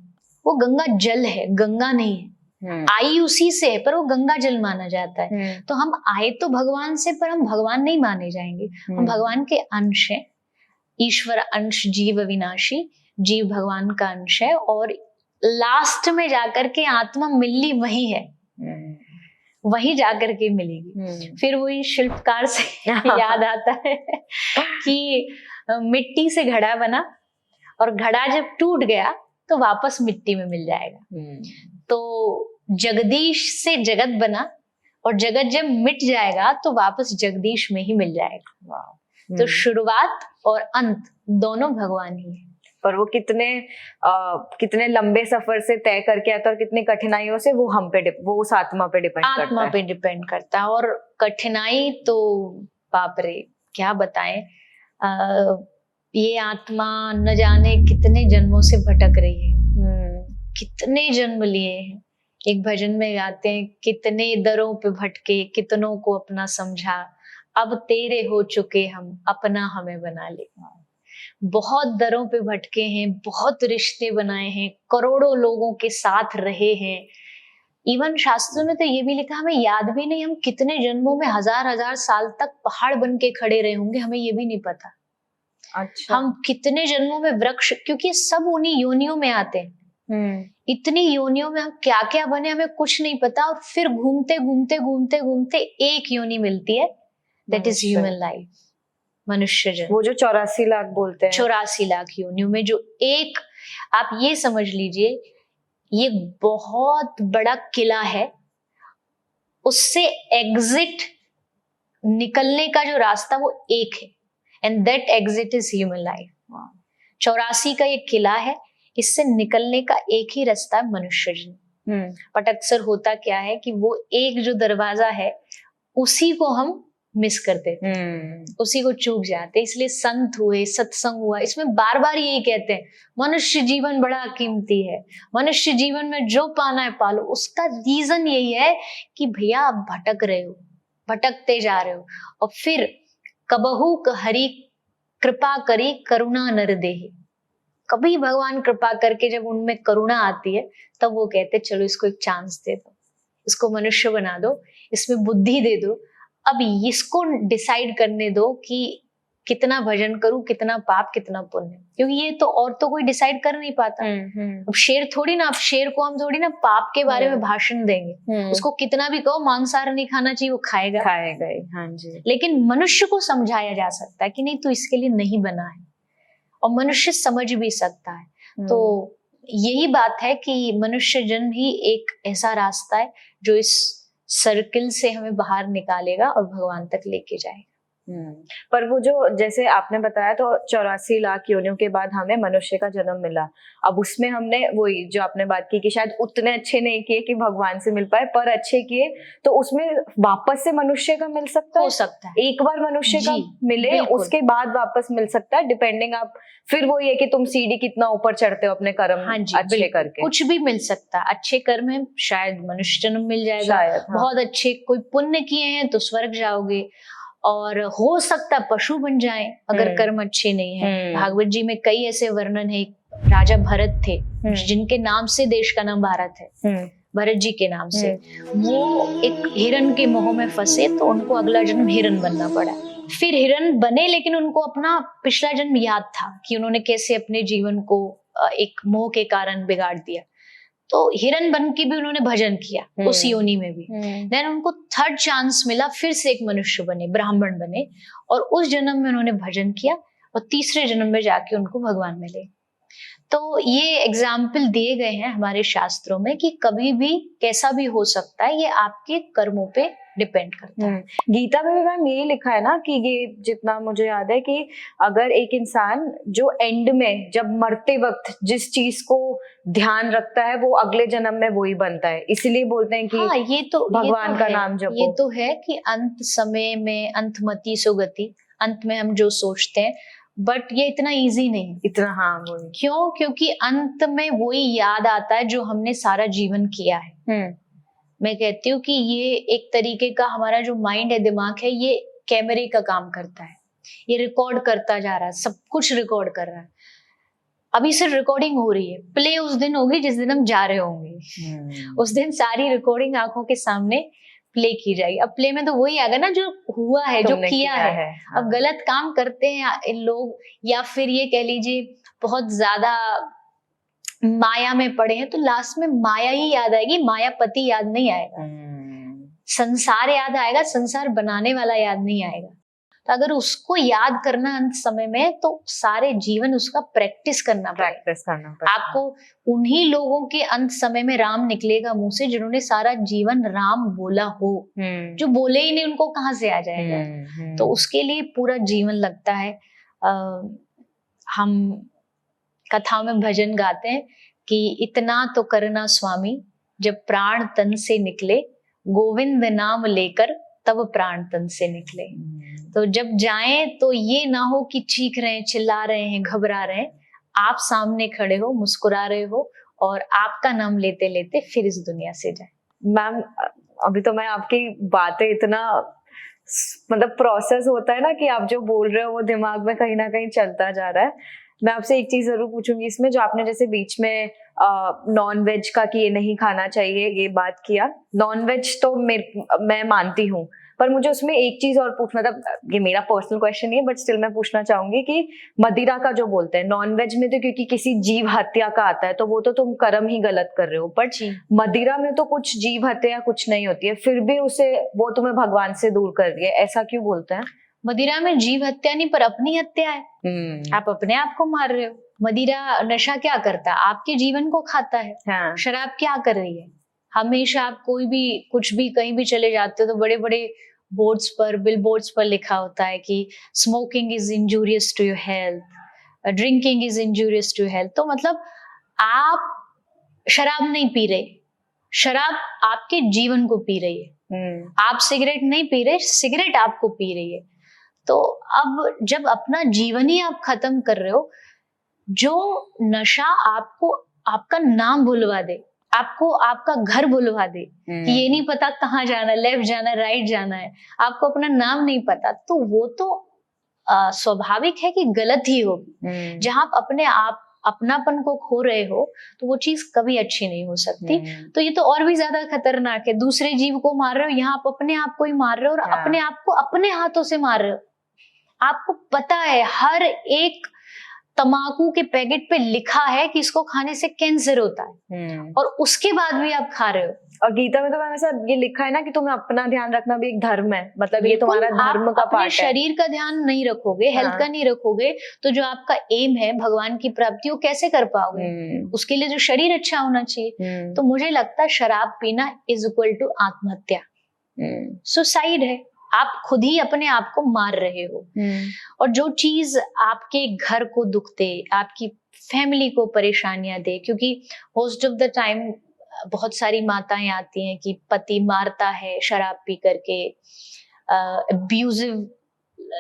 वो गंगा जल है, गंगा नहीं है। आई उसी से है पर वो गंगा जल माना जाता है। तो हम आए तो भगवान से, पर हम भगवान नहीं माने जाएंगे। हम भगवान के अंश हैं। ईश्वर अंश जीव अविनाशी, जीव भगवान का अंश है। और लास्ट में जाकर के आत्मा मिलनी वही है, वही जाकर के मिलेगी। फिर वही शिल्पकार से याद आता है कि मिट्टी से घड़ा बना और घड़ा जब टूट गया तो वापस मिट्टी में मिल जाएगा। तो जगदीश से जगत बना और जगत जब मिट जाएगा तो वापस जगदीश में ही मिल जाएगा। तो शुरुआत और अंत दोनों भगवान ही है। पर वो कितने लंबे सफर से तय करके आता है और कितनी कठिनाइयों से वो हम पे वो उस आत्मा पे डिपेंड करता है। आत्मा पे डिपेंड करता है। और कठिनाई तो बाप रे क्या बताएं। ये आत्मा न जाने कितने जन्मों से भटक रही है, कितने जन्म लिए हैं। एक भजन में गाते हैं, कितने दरों पे भटके, कितनों को अपना समझा, अब तेरे हो चुके हम, अपना हमें बना ले। बहुत दरों पे भटके हैं, बहुत रिश्ते बनाए हैं, करोड़ों लोगों के साथ रहे हैं। इवन शास्त्रों में तो ये भी लिखा, हमें याद भी नहीं हम कितने जन्मों में 1000 साल तक पहाड़ बन के खड़े रहे होंगे, हमें ये भी नहीं पता। अच्छा। हम कितने जन्मों में वृक्ष, क्योंकि सब उन्हीं योनियों में आते हैं। इतनी योनियों में हम क्या क्या बने हमें कुछ नहीं पता। और फिर घूमते घूमते घूमते घूमते एक योनि मिलती है, दैट इज ह्यूमन लाइफ, मनुष्य जन्म। वो जो 84 लाख बोलते हैं, 84 लाख योनियों में जो एक, आप ये समझ लीजिए ये बहुत बड़ा किला है, उससे एग्जिट निकलने का जो रास्ता वो एक है, and that exit is human life. 84 का ये किला है, इससे निकलने का एक ही रास्ता है, मनुष्य जन्म। बट अक्सर होता क्या है कि वो एक जो दरवाजा है उसी को हम मिस करते थे, उसी को चूक जाते। इसलिए संत हुए, सत्संग हुआ, इसमें बार बार यही कहते हैं मनुष्य जीवन बड़ा कीमती है, मनुष्य जीवन में जो पाना है पालो। उसका रीजन यही है कि भैया आप भटक रहे हो, भटकते जा रहे हो। और फिर कबहू हरि कृपा करी करुणा नर देहि, कभी भगवान कृपा करके जब उनमें करुणा आती है तब वो कहते चलो इसको एक चांस दे दो, इसको मनुष्य बना दो, इसमें बुद्धि दे दो, अब इसको डिसाइड करने दो कि कितना भजन करूं, कितना पाप कितना पुण्य, क्योंकि ये तो और तो कोई डिसाइड कर नहीं पाता। अब शेर थोड़ी ना, अब शेर को हम थोड़ी ना पाप के बारे में भाषण देंगे, उसको कितना भी कहो मांसाहार नहीं खाना चाहिए, वो खाएगा। हाँ जी। लेकिन मनुष्य को समझाया जा सकता है कि नहीं तू इसके लिए नहीं बना है, और मनुष्य समझ भी सकता है। तो यही बात है कि मनुष्य जन्म ही एक ऐसा रास्ता है जो इस सर्किल से हमें बाहर निकालेगा और भगवान तक लेके जाएगा। पर वो जो जैसे आपने बताया तो 84 लाख योनियों के बाद हमें मनुष्य का जन्म मिला। अब उसमें हमने वही जो आपने बात की कि शायद उतने अच्छे नहीं किए कि भगवान से मिल पाए, पर अच्छे किए तो उसमें वापस से मनुष्य का मिल सकता है, हो सकता है। एक बार मनुष्य का मिले उसके बाद वापस मिल सकता है, डिपेंडिंग आप फिर वही है कि तुम सीढ़ी कितना ऊपर चढ़ते हो अपने कर्म अच्छे करके। कुछ भी मिल सकता है, अच्छे कर्म है शायद मनुष्य जन्म मिल जाएगा, हाँ। बहुत अच्छे कोई पुण्य किए हैं तो स्वर्ग जाओगे, और हो सकता है पशु बन जाए अगर कर्म अच्छे नहीं है। भागवत जी में कई ऐसे वर्णन है। राजा भरत थे जिनके नाम से देश का नाम भारत है, भरत जी के नाम से। वो एक हिरण के मोह में फंसे तो उनको अगला जन्म हिरण बनना पड़ा। फिर हिरण बने लेकिन उनको अपना पिछला जन्म याद था कि उन्होंने कैसे अपने जीवन को एक मोह के कारण बिगाड़ दिया, तो हिरण बन के भी उन्होंने भजन किया उस योनि में भी। देन उनको थर्ड चांस मिला, फिर से एक मनुष्य बने, ब्राह्मण बने, और उस जन्म में उन्होंने भजन किया, और तीसरे जन्म में जाके उनको भगवान मिले। तो ये एग्जाम्पल दिए गए हैं हमारे शास्त्रों में कि कभी भी कैसा भी हो सकता है, ये आपके कर्मों पे डिपेंड करता है। गीता में भी मैम यही लिखा है ना कि ये जितना मुझे याद है कि अगर एक इंसान जो एंड में जब मरते वक्त जिस चीज को ध्यान रखता है वो अगले जन्म में वही बनता है, इसलिए बोलते हैं कि हाँ, भगवान का नाम जपो। ये तो है कि अंत समय में अंतमति सुगति, अंत में हम जो सोचते हैं, बट ये इतना इजी नहीं इतना। हाँ वही। क्यों? क्योंकि अंत में वही याद आता है जो हमने सारा जीवन किया है। मैं कहती हूँ कि ये एक तरीके का हमारा जो माइंड है, दिमाग है, ये कैमरे का काम करता है, ये रिकॉर्ड करता जा रहा है, सब कुछ रिकॉर्ड कर रहा है। अभी सिर्फ रिकॉर्डिंग हो रही है, प्ले उस दिन होगी जिस दिन हम जा रहे होंगे। उस दिन सारी रिकॉर्डिंग आंखों के सामने प्ले की जाएगी। अब प्ले में तो वही आएगा ना जो हुआ है, जो किया है। हाँ। अब गलत काम करते हैं लोग, या फिर ये कह लीजिए बहुत ज्यादा माया में पड़े हैं, तो लास्ट में माया ही याद आएगी, मायापति याद नहीं आएगा। संसार याद आएगा, संसार बनाने वाला याद नहीं आएगा। तो अगर उसको याद करना अंत समय में, तो सारे जीवन उसका प्रैक्टिस करना पड़ेगा। आपको उन्हीं लोगों के अंत समय में राम निकलेगा मुंह से जिन्होंने सारा जीवन राम बोला हो। जो बोले ही नहीं उनको कहाँ से आ जाएगा? तो उसके लिए पूरा जीवन लगता है। हम कथा में भजन गाते हैं कि इतना तो करना स्वामी, जब प्राण तन से निकले, गोविंद नाम लेकर तब प्राण तन से निकले। तो जब जाएं तो ये ना हो कि चीख रहे हैं, चिल्ला रहे हैं, घबरा रहे हैं। आप सामने खड़े हो, मुस्कुरा रहे हो, और आपका नाम लेते लेते फिर इस दुनिया से जाए। मैम अभी तो मैं आपकी बातें इतना मतलब प्रोसेस होता है ना कि आप जो बोल रहे हो वो दिमाग में कहीं ना कहीं चलता जा रहा है। मैं आपसे एक चीज जरूर पूछूंगी इसमें, जो आपने जैसे बीच में नॉन वेज का कि ये नहीं खाना चाहिए ये बात किया, नॉन वेज तो मैं मानती हूँ, पर मुझे उसमें एक चीज और मतलब ये मेरा पर्सनल क्वेश्चन नहीं है बट स्टिल मैं पूछना चाहूंगी कि मदिरा का जो बोलते हैं नॉन वेज में, तो क्योंकि किसी जीव हत्या का आता है तो वो तो तुम कर्म ही गलत कर रहे हो, बट मदिरा में तो कुछ जीव हत्या कुछ नहीं होती है, फिर भी उसे वो तुम्हें भगवान से दूर कर रही है, ऐसा क्यों बोलते हैं? मदिरा में जीव हत्या नहीं पर अपनी हत्या है। आप अपने आप को मार रहे हो। मदिरा नशा क्या करता है? आपके जीवन को खाता है। हाँ। शराब क्या कर रही है? हमेशा आप कोई भी कुछ भी कहीं भी चले जाते हो तो बड़े बड़े बोर्ड्स पर, बिल बोर्ड्स पर लिखा होता है कि smoking is injurious to your health, drinking is injurious to health. तो मतलब आप शराब नहीं पी रहे, शराब आपके जीवन को पी रही है, आप सिगरेट नहीं पी रहे, सिगरेट आपको पी रही है। तो अब जब अपना जीवन ही आप खत्म कर रहे हो, जो नशा आपको आपका नाम भुलवा दे, आपको आपका घर भुलवा दे कि ये नहीं पता कहाँ जाना है, लेफ्ट जाना है, राइट जाना है, आपको अपना नाम नहीं पता, तो वो तो स्वाभाविक है कि गलत ही होगी। जहां आप अपने आप अपनापन को खो रहे हो तो वो चीज कभी अच्छी नहीं हो सकती। तो ये तो और भी ज्यादा खतरनाक है, दूसरे जीव को मार रहे हो, यहाँ आप अपने आप को ही मार रहे हो और अपने आप को अपने हाथों से मार रहे हो। आपको पता है हर एक तंबाकू के पैकेट पे लिखा है कि इसको खाने से कैंसर होता है, और उसके बाद भी आप खा रहे हो। और गीता में तो मैम ऐसा ये लिखा है ना कि तुम्हें अपना ध्यान रखना भी एक धर्म है, मतलब ये तुम्हारा धर्म का पार्ट है। शरीर का ध्यान नहीं रखोगे, हेल्थ का नहीं रखोगे, तो जो आपका एम है भगवान की प्राप्ति, वो कैसे कर पाओगे? उसके लिए जो शरीर अच्छा होना चाहिए। तो मुझे लगता है शराब पीना इज इक्वल टू आत्महत्या, सुसाइड है। आप खुद ही अपने आप को मार रहे हो। और जो चीज आपके घर को दुख दे, आपकी फैमिली को परेशानियां दे, क्योंकि मोस्ट ऑफ द टाइम बहुत सारी माताएं आती हैं कि पति मारता है शराब पी करके, अब्यूजिव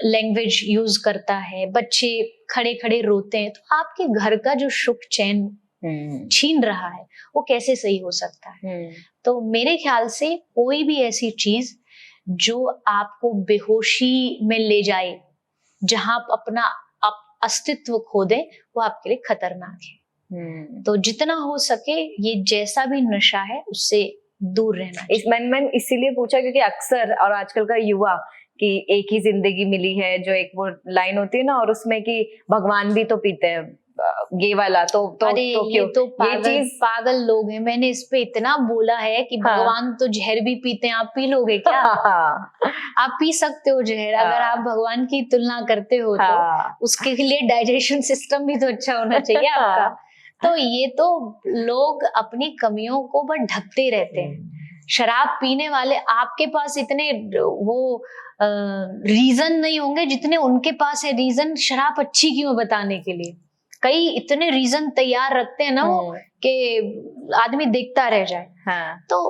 लैंग्वेज यूज करता है, बच्चे खड़े खड़े रोते हैं, तो आपके घर का जो सुख चैन छीन रहा है वो कैसे सही हो सकता है? तो मेरे ख्याल से कोई भी ऐसी चीज जो आपको बेहोशी में ले जाए, जहां आप अपना अस्तित्व खो दे, वो आपके लिए खतरनाक है। तो जितना हो सके ये जैसा भी नशा है उससे दूर रहना चाहिए। मैंने इसीलिए पूछा क्योंकि अक्सर और आजकल का युवा कि एक ही जिंदगी मिली है, जो एक वो लाइन होती है ना, और उसमें कि भगवान भी तो पीते हैं, ये वाला तो अरे तो ये तो पागल लोग हैं। मैंने इस पे इतना बोला है कि भगवान तो जहर भी पीते हैं, आप पी लोगे क्या? आप पी सकते हो जहर, अगर आप भगवान की तुलना करते हो तो उसके लिए डाइजेशन सिस्टम भी तो अच्छा होना चाहिए आपका। तो ये तो लोग अपनी कमियों को बस ढकते रहते हैं। शराब पीने वाले आपके पास इतने वो रीजन नहीं होंगे जितने उनके पास है रीजन शराब अच्छी क्यों बताने के लिए। कई इतने रीजन तैयार रखते हैं ना वो कि आदमी देखता रह जाए। तो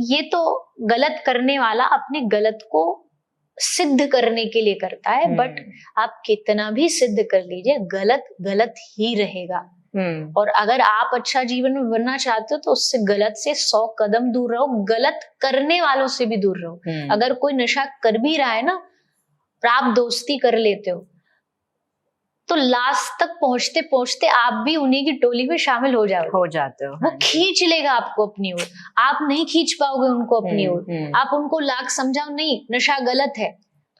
ये तो गलत करने वाला अपने गलत को सिद्ध करने के लिए करता है, बट आप कितना भी सिद्ध कर लीजिए गलत गलत ही रहेगा। और अगर आप अच्छा जीवन में बनना चाहते हो तो उससे गलत से 100 कदम दूर रहो, गलत करने वालों से भी दूर रहो। अगर कोई नशा कर भी रहा है ना और आप दोस्ती कर लेते हो तो लास्ट तक पहुंचते पहुंचते आप भी उन्हीं की टोली में शामिल हो जाते हो। वो खींच लेगा आपको अपनी ओर, आप नहीं खींच पाओगे उनको अपनी ओर। आप उनको लाख समझाओ नहीं नशा गलत है,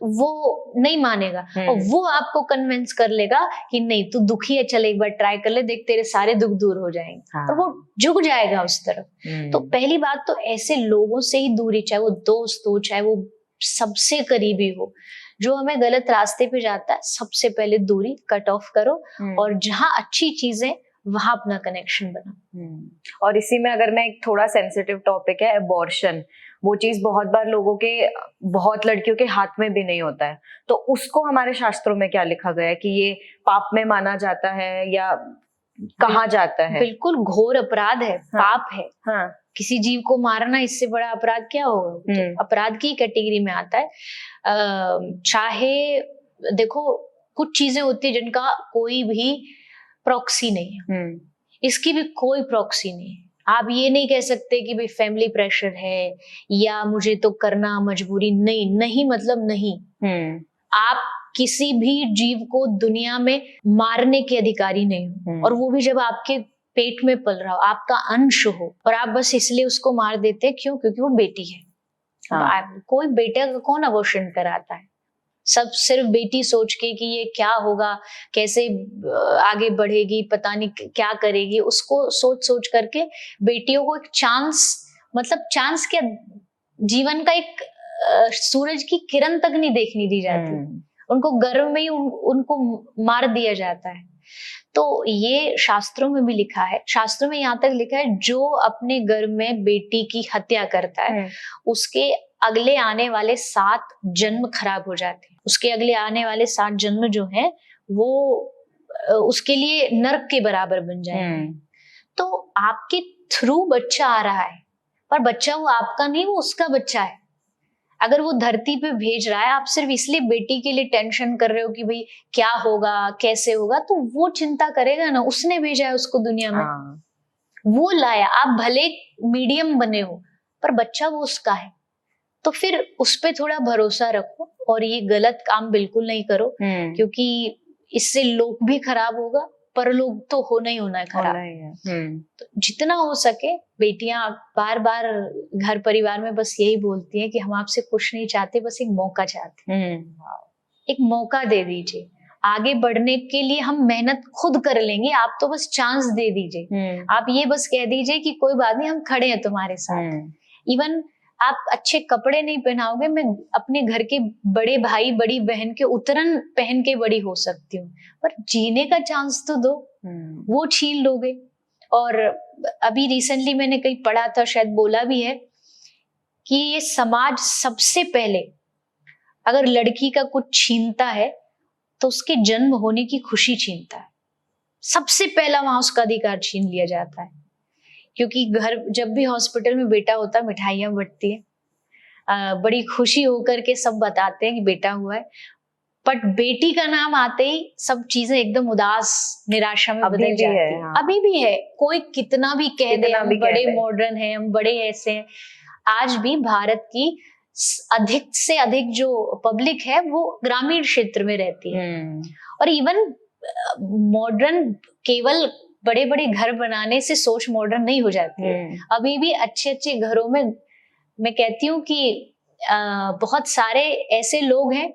वो नहीं मानेगा, और वो आपको कन्विंस कर लेगा कि नहीं तू दुखी है, चल एक बार ट्राई कर ले, देख तेरे सारे दुख दूर हो जाएंगे। और वो झुक जाएगा उस तरफ। तो पहली बात तो ऐसे लोगों से ही दूरी, चाहे वो दोस्त हो चाहे वो सबसे करीबी हो, जो हमें गलत रास्ते पे जाता है, सबसे पहले दूरी कट ऑफ करो और जहां अच्छी चीजें वहां अपना कनेक्शन बना। और इसी में अगर मैं एक थोड़ा सेंसिटिव टॉपिक है अबॉर्शन, वो चीज बहुत बार लोगों के, बहुत लड़कियों के हाथ में भी नहीं होता है, तो उसको हमारे शास्त्रों में क्या लिखा गया है कि ये पाप में माना जाता है या कहा जाता है? बिल्कुल घोर अपराध है, पाप है। किसी जीव को मारना इससे बड़ा अपराध क्या होगा? तो अपराध की कैटेगरी में आता है। चाहे देखो कुछ चीजें होती है जिनका कोई भी प्रॉक्सी नहीं है, इसकी भी कोई प्रॉक्सी नहीं है। आप ये नहीं कह सकते कि भाई फैमिली प्रेशर है या मुझे तो करना मजबूरी, नहीं मतलब नहीं। आप किसी भी जीव को दुनिया में मारने के अधिकारी नहीं हो, और वो भी जब आपके पेट में पल रहा हो, आपका अंश हो, और आप बस इसलिए उसको मार देते हैं। क्यों? क्योंकि वो बेटी है। कोई बेटे का कौन अबॉर्शन कराता है? सब सिर्फ बेटी सोच के कि ये क्या होगा, कैसे आगे बढ़ेगी, पता नहीं क्या करेगी, उसको सोच करके बेटियों को एक चांस, मतलब चांस क्या, जीवन का एक सूरज की किरण तक नहीं देखने दी जाती। उनको गर्भ में ही उनको मार दिया जाता है। तो ये शास्त्रों में भी लिखा है। शास्त्रों में यहाँ तक लिखा है जो अपने गर्भ में बेटी की हत्या करता है उसके अगले आने वाले 7 जन्म खराब हो जाते हैं। उसके अगले आने वाले 7 जन्म जो हैं वो उसके लिए नर्क के बराबर बन जाएंगे। तो आपके थ्रू बच्चा आ रहा है, पर बच्चा वो आपका नहीं, वो उसका बच्चा है। अगर वो धरती पे भेज रहा है, आप सिर्फ इसलिए बेटी के लिए टेंशन कर रहे हो कि भाई क्या होगा, कैसे होगा, तो वो चिंता करेगा ना, उसने भेजा है उसको दुनिया में, वो लाया, आप भले मीडियम बने हो पर बच्चा वो उसका है। तो फिर उस पे थोड़ा भरोसा रखो और ये गलत काम बिल्कुल नहीं करो, क्योंकि इससे लोग भी खराब होगा, पर लोग तो होना ही होना है खराब। तो जितना हो सके बेटियां बार बार घर परिवार में बस यही बोलती हैं कि हम आपसे कुछ नहीं चाहते, बस एक मौका चाहते हैं। एक मौका दे दीजिए, आगे बढ़ने के लिए हम मेहनत खुद कर लेंगे, आप तो बस चांस दे दीजिए। आप ये बस कह दीजिए कि कोई बात नहीं, हम खड़े हैं तुम्हारे साथ। इवन आप अच्छे कपड़े नहीं पहनाओगे, मैं अपने घर के बड़े भाई बड़ी बहन के उतरन पहन के बड़ी हो सकती हूँ, पर जीने का चांस तो दो, वो छीन लोगे। और अभी रिसेंटली मैंने कहीं पढ़ा था, शायद बोला भी है, कि ये समाज सबसे पहले अगर लड़की का कुछ छीनता है तो उसके जन्म होने की खुशी छीनता है। सबसे पहला वहां उसका अधिकार छीन लिया जाता है, क्योंकि घर जब भी हॉस्पिटल में बेटा होता है, मिठाइयां बंटती है, बड़ी खुशी होकर के सब बताते हैं कि बेटा हुआ है, बट बेटी का नाम आते ही सब चीजें एकदम उदास निराशा में बदल जाती है। हाँ। अभी भी है, कोई कितना भी कह दे हम बड़े मॉडर्न हैं, हम बड़े ऐसे हैं, आज भी भारत की अधिक से अधिक जो पब्लिक है वो ग्रामीण क्षेत्र में रहती है। और इवन मॉडर्न केवल बड़े बड़े घर बनाने से सोच मॉडर्न नहीं हो जाती है। अभी भी अच्छे अच्छे घरों में मैं कहती हूँ कि बहुत सारे ऐसे लोग हैं,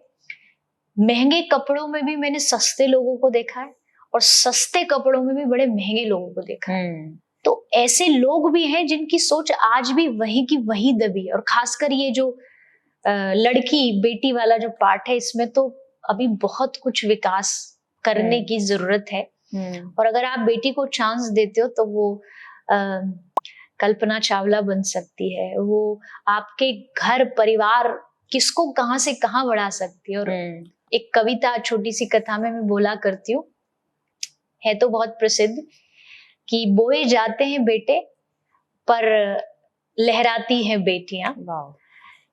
महंगे कपड़ों में भी मैंने सस्ते लोगों को देखा है और सस्ते कपड़ों में भी बड़े महंगे लोगों को देखा है। तो ऐसे लोग भी हैं जिनकी सोच आज भी वहीं की वहीं दबी है। और खासकर ये जो लड़की बेटी वाला जो पार्ट है, इसमें तो अभी बहुत कुछ विकास करने की जरूरत है। और अगर आप बेटी को चांस देते हो तो वो कल्पना चावला बन सकती है, वो आपके घर परिवार किसको कहां से कहां बढ़ा सकती है। और एक कविता, छोटी सी कथा में मैं बोला करती हूँ, है तो बहुत प्रसिद्ध, कि बोए जाते हैं बेटे पर लहराती हैं बेटियां,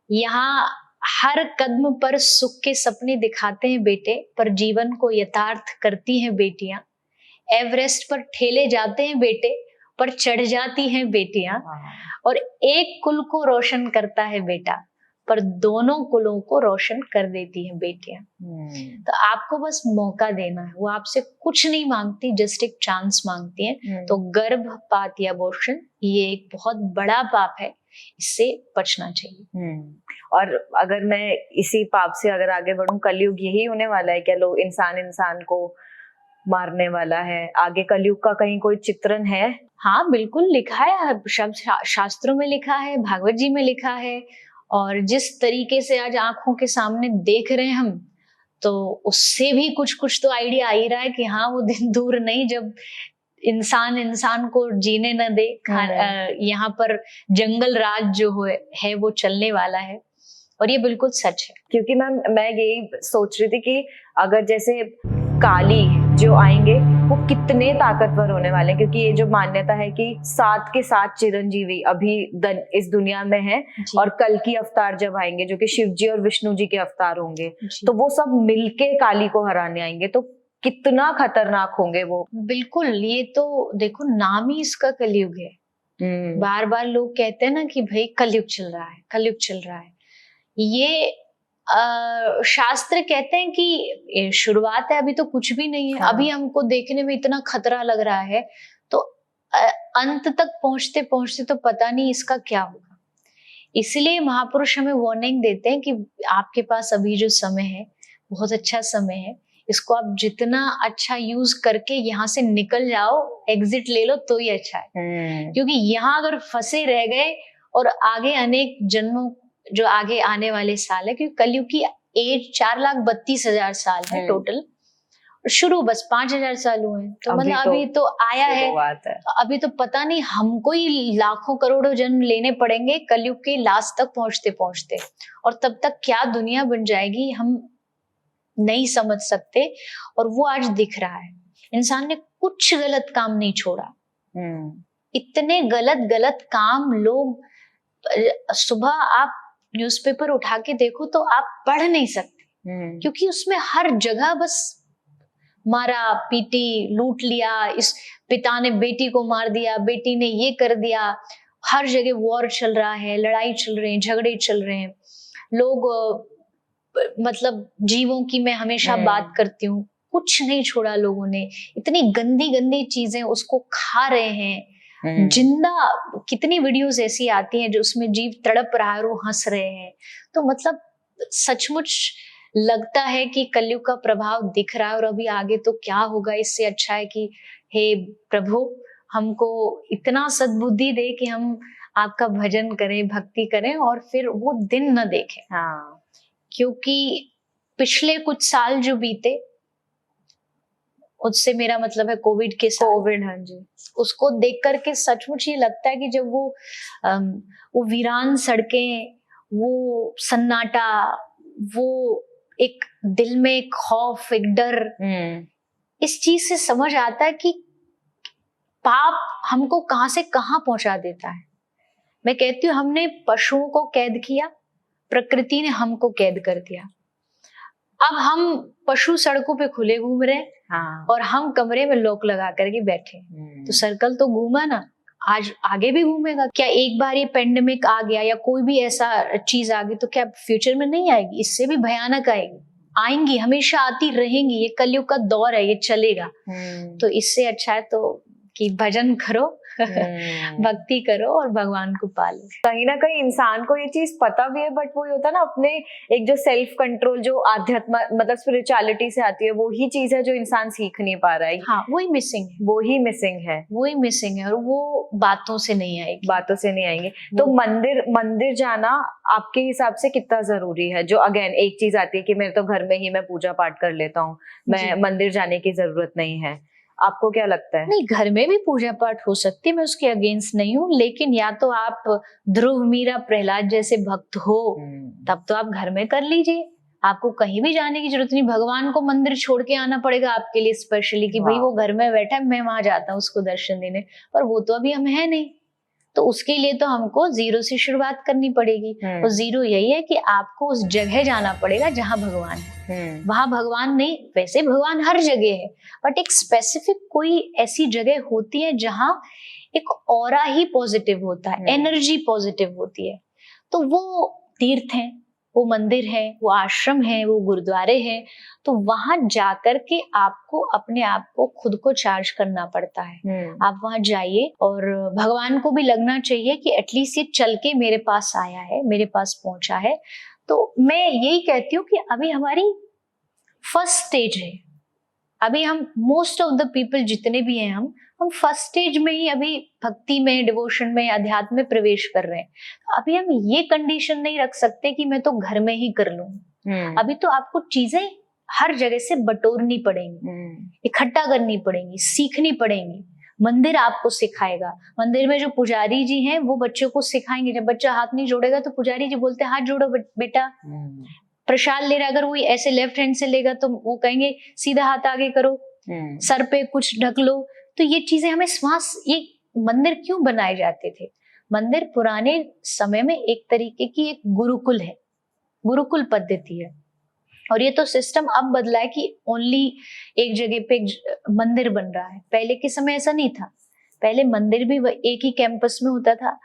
यहाँ हर कदम पर सुख के सपने दिखाते हैं बेटे, पर जीवन को यथार्थ करती हैं बेटियां, एवरेस्ट पर ठेले जाते हैं बेटे पर चढ़ जाती हैं बेटियां, और एक कुल को रोशन करता है बेटा पर दोनों कुलों को रोशन कर देती हैं बेटियां। तो आपको बस मौका देना है, वो आपसे कुछ नहीं मांगती, जस्ट एक चांस मांगती हैं। तो गर्भपात या अबॉर्शन ये एक बहुत बड़ा पाप है, इससे बचना चाहिए। और अगर मैं इसी पाप से अगर आगे बढ़ूं, कलयुग यही होने वाला है क्या? लोग इंसान को मारने वाला है, आगे कलयुग का कहीं कोई चित्रण है? हाँ बिल्कुल, लिखा है, शब्द शास्त्रों में लिखा है, भागवत जी में लिखा है। और जिस तरीके से आज आंखों के सामने देख रहे हैं हम, तो उससे भी कुछ कुछ तो आइडिया आ ही रहा है कि हाँ वो दिन दूर नहीं जब इंसान को जीने न दे। यहाँ पर जंगल राज जो है वो चलने वाला है, और ये बिल्कुल सच है। क्योंकि मैं यही सोच रही थी कि अगर जैसे काली जो आएंगे वो कितने ताकतवर होने वाले हैं, क्योंकि ये जो मान्यता है कि 7 के 7 चिरंजीवी अभी इस दुनिया में है, और कल की अवतार जब आएंगे जो कि शिव जी और विष्णु जी के अवतार होंगे, तो वो सब मिलके काली को हराने आएंगे, तो कितना खतरनाक होंगे वो। बिल्कुल, ये तो देखो नाम ही इसका कलयुग है। बार बार लोग कहते हैं ना कि भाई कलयुग चल रहा है, कलयुग चल रहा है। ये शास्त्र कहते हैं कि शुरुआत है, अभी तो कुछ भी नहीं है। हाँ। अभी हमको देखने में इतना खतरा लग रहा है, तो अंत तक पहुंचते पहुंचते तो पता नहीं इसका क्या होगा। इसलिए महापुरुष हमें वार्निंग देते हैं कि आपके पास अभी जो समय है बहुत अच्छा समय है, इसको आप जितना अच्छा यूज करके यहाँ से निकल जाओ, एग्जिट ले लो तो ही अच्छा है। क्योंकि यहाँ अगर फंसे रह गए और आगे अनेक जन्मों जो आगे आने वाले साल है, क्योंकि कलयुग की एज 4,32,000 साल है टोटल, शुरू बस 5,000 साल हुए हैं। तो मतलब अभी तो आया है, अभी तो पता नहीं हमको ही लाखों करोड़ों जन्म लेने पड़ेंगे कलयुग के लास्ट तक पहुंचते पहुंचते, और तब तक क्या दुनिया बन जाएगी हम नहीं समझ सकते। और वो आज दिख रहा है, इंसान ने कुछ गलत काम नहीं छोड़ा। इतने गलत काम लोग, सुबह आप न्यूज़पेपर उठा के देखो तो आप पढ़ नहीं सकते, क्योंकि उसमें हर जगह बस मारा पीटी, लूट लिया, इस पिता ने बेटी को मार दिया, बेटी ने ये कर दिया, हर जगह वॉर चल रहा है, लड़ाई चल रहे हैं, झगड़े चल रहे हैं, लोग मतलब जीवों की मैं हमेशा बात करती हूँ, कुछ नहीं छोड़ा लोगों ने, इतनी गंदी गंदी चीजें उसको खा रहे हैं, जिंदा कितनी वीडियोस ऐसी आती हैं जो उसमें जीव तड़प रहा है और वो हंस रहे हैं। तो मतलब सचमुच लगता है कि कलयुग का प्रभाव दिख रहा है, और अभी आगे तो क्या होगा, इससे अच्छा है कि हे प्रभु हमको इतना सद्बुद्धि दे कि हम आपका भजन करें, भक्ति करें और फिर वो दिन न देखें। हाँ, क्योंकि पिछले कुछ साल जो बीते, उससे मेरा मतलब है कोविड के साल, कोविड, हाँ जी, उसको देख करके सचमुच ये लगता है कि जब वो वीरान सड़कें, वो सन्नाटा, वो एक दिल में एक खौफ, एक डर, इस चीज से समझ आता है कि पाप हमको कहां से कहां पहुंचा देता है। मैं कहती हूँ हमने पशुओं को कैद किया, प्रकृति ने हमको कैद कर दिया। अब हम पशु सड़कों पे खुले घूम रहे हैं, हाँ, और हम कमरे में लॉक लगा करके बैठे। तो सर्कल तो घूमा ना, आज आगे भी घूमेगा। क्या एक बार ये पेंडेमिक आ गया या कोई भी ऐसा चीज आ गई तो क्या फ्यूचर में नहीं आएगी? इससे भी भयानक आएगी, आएंगी, हमेशा आती रहेंगी। ये कलयुग का दौर है, ये चलेगा। तो इससे अच्छा है तो कि भजन करो, भक्ति करो और भगवान को पालो। कहीं ना कहीं इंसान को ये चीज पता भी है, बट वो होता है ना अपने एक जो सेल्फ कंट्रोल, जो आध्यात्म मतलब स्पिरिचुअलिटी से आती है, वो ही चीज है जो इंसान सीख नहीं पा रहा है। हाँ, वही मिसिंग है, वो ही मिसिंग है, वही मिसिंग है, और वो बातों से नहीं आएगी, बातों से नहीं आएंगे। तो मंदिर जाना आपके हिसाब से कितना जरूरी है? जो अगेन एक चीज आती है कि मेरे तो घर में ही मैं पूजा पाठ कर लेता हूँ, मैं मंदिर जाने की जरूरत नहीं है, आपको क्या लगता है? नहीं, घर में भी पूजा पाठ हो सकती है, मैं उसके अगेंस्ट नहीं हूँ, लेकिन या तो आप ध्रुव, मीरा, प्रहलाद जैसे भक्त हो तब तो आप घर में कर लीजिए, आपको कहीं भी जाने की जरूरत नहीं। भगवान को मंदिर छोड़ के आना पड़ेगा आपके लिए स्पेशली कि भाई वो घर में बैठा है, मैं वहां जाता हूँ उसको दर्शन देने, पर वो तो अभी हम है नहीं, तो उसके लिए तो हमको जीरो से शुरुआत करनी पड़ेगी। और जीरो यही है कि आपको उस जगह जाना पड़ेगा जहां भगवान है। वहां भगवान नहीं, वैसे भगवान हर जगह है, बट एक स्पेसिफिक कोई ऐसी जगह होती है जहां एक ऑरा ही पॉजिटिव होता है, एनर्जी पॉजिटिव होती है। तो वो तीर्थ है, वो मंदिर है, वो आश्रम है, वो गुरुद्वारे हैं, तो वहां जाकर के आपको अपने आप को खुद को चार्ज करना पड़ता है। आप वहां जाइए, और भगवान को भी लगना चाहिए कि एटलीस्ट ये चल के मेरे पास आया है, मेरे पास पहुंचा है। तो मैं यही कहती हूँ कि अभी हमारी फर्स्ट स्टेज है, अभी हम मोस्ट ऑफ द पीपल जितने भी हैं, हम फर्स्ट स्टेज में ही अभी भक्ति में, डिवोशन में, अध्यात्म में प्रवेश कर रहे हैं। अभी हम ये कंडीशन नहीं रख सकते कि मैं तो घर में ही कर लूं। अभी तो आपको चीजें हर जगह से बटोरनी पड़ेंगी, इकट्ठा करनी पड़ेंगी, सीखनी पड़ेंगी। मंदिर आपको सिखाएगा, मंदिर में जो पुजारी जी हैं वो बच्चों को सिखाएंगे। जब बच्चा हाथ नहीं जोड़ेगा तो पुजारी जी बोलते हैं हाथ जोड़ो बेटा। प्रसाद ले रहा, अगर वो ऐसे लेफ्ट हैंड से लेगा तो वो कहेंगे सीधा हाथ आगे करो, सर पे कुछ ढक लो। तो ये चीजें हमें ये मंदिर क्यों बनाए जाते थे? मंदिर पुराने समय में एक तरीके की एक गुरुकुल है, गुरुकुल पद्धति है, और ये तो सिस्टम अब बदला है कि ओनली एक जगह पे मंदिर बन रहा है। पहले के समय ऐसा नहीं था, पहले मंदिर भी एक ही कैंपस में होता था,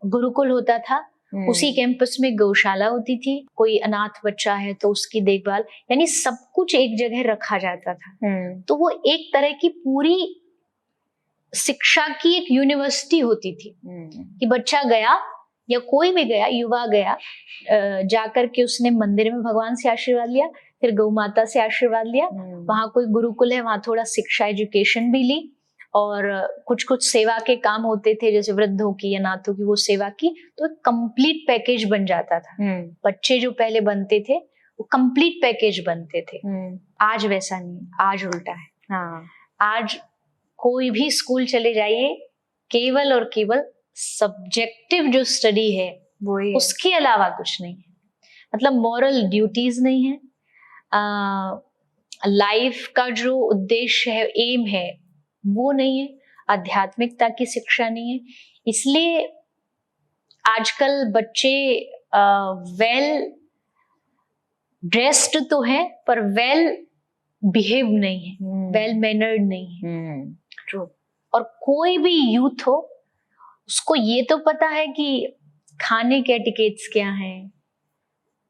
गुरुकुल होता था, उसी कैंपस में गौशाला होती थी, कोई अनाथ बच्चा है तो उसकी देखभाल, यानी सब कुछ एक जगह रखा जाता था। तो वो एक तरह की पूरी शिक्षा की एक यूनिवर्सिटी होती थी कि बच्चा गया या कोई भी गया, युवा गया, जाकर के उसने मंदिर में भगवान से आशीर्वाद लिया, फिर गौ माता से आशीर्वाद लिया, वहां कोई गुरुकुल है, वहां थोड़ा शिक्षा एजुकेशन भी ली, और कुछ कुछ सेवा के काम होते थे, जैसे वृद्धों की, अनाथों की, वो सेवा की, तो एक कंप्लीट पैकेज बन जाता था। बच्चे जो पहले बनते थे वो कंप्लीट पैकेज बनते थे। आज वैसा नहीं, आज उल्टा है। हाँ, आज कोई भी स्कूल चले जाइए, केवल और केवल सब्जेक्टिव जो स्टडी है वही, उसके अलावा कुछ नहीं है। मतलब मॉरल ड्यूटीज नहीं है, लाइफ का जो उद्देश्य है, एम है, वो नहीं है, आध्यात्मिकता की शिक्षा नहीं है। इसलिए आजकल बच्चे वेल ड्रेस्ड तो है पर वेल बिहेव नहीं है, वेल मैनर्ड नहीं है। ट्रू। और कोई भी यूथ हो उसको ये तो पता है कि खाने के एटिकेट्स क्या हैं,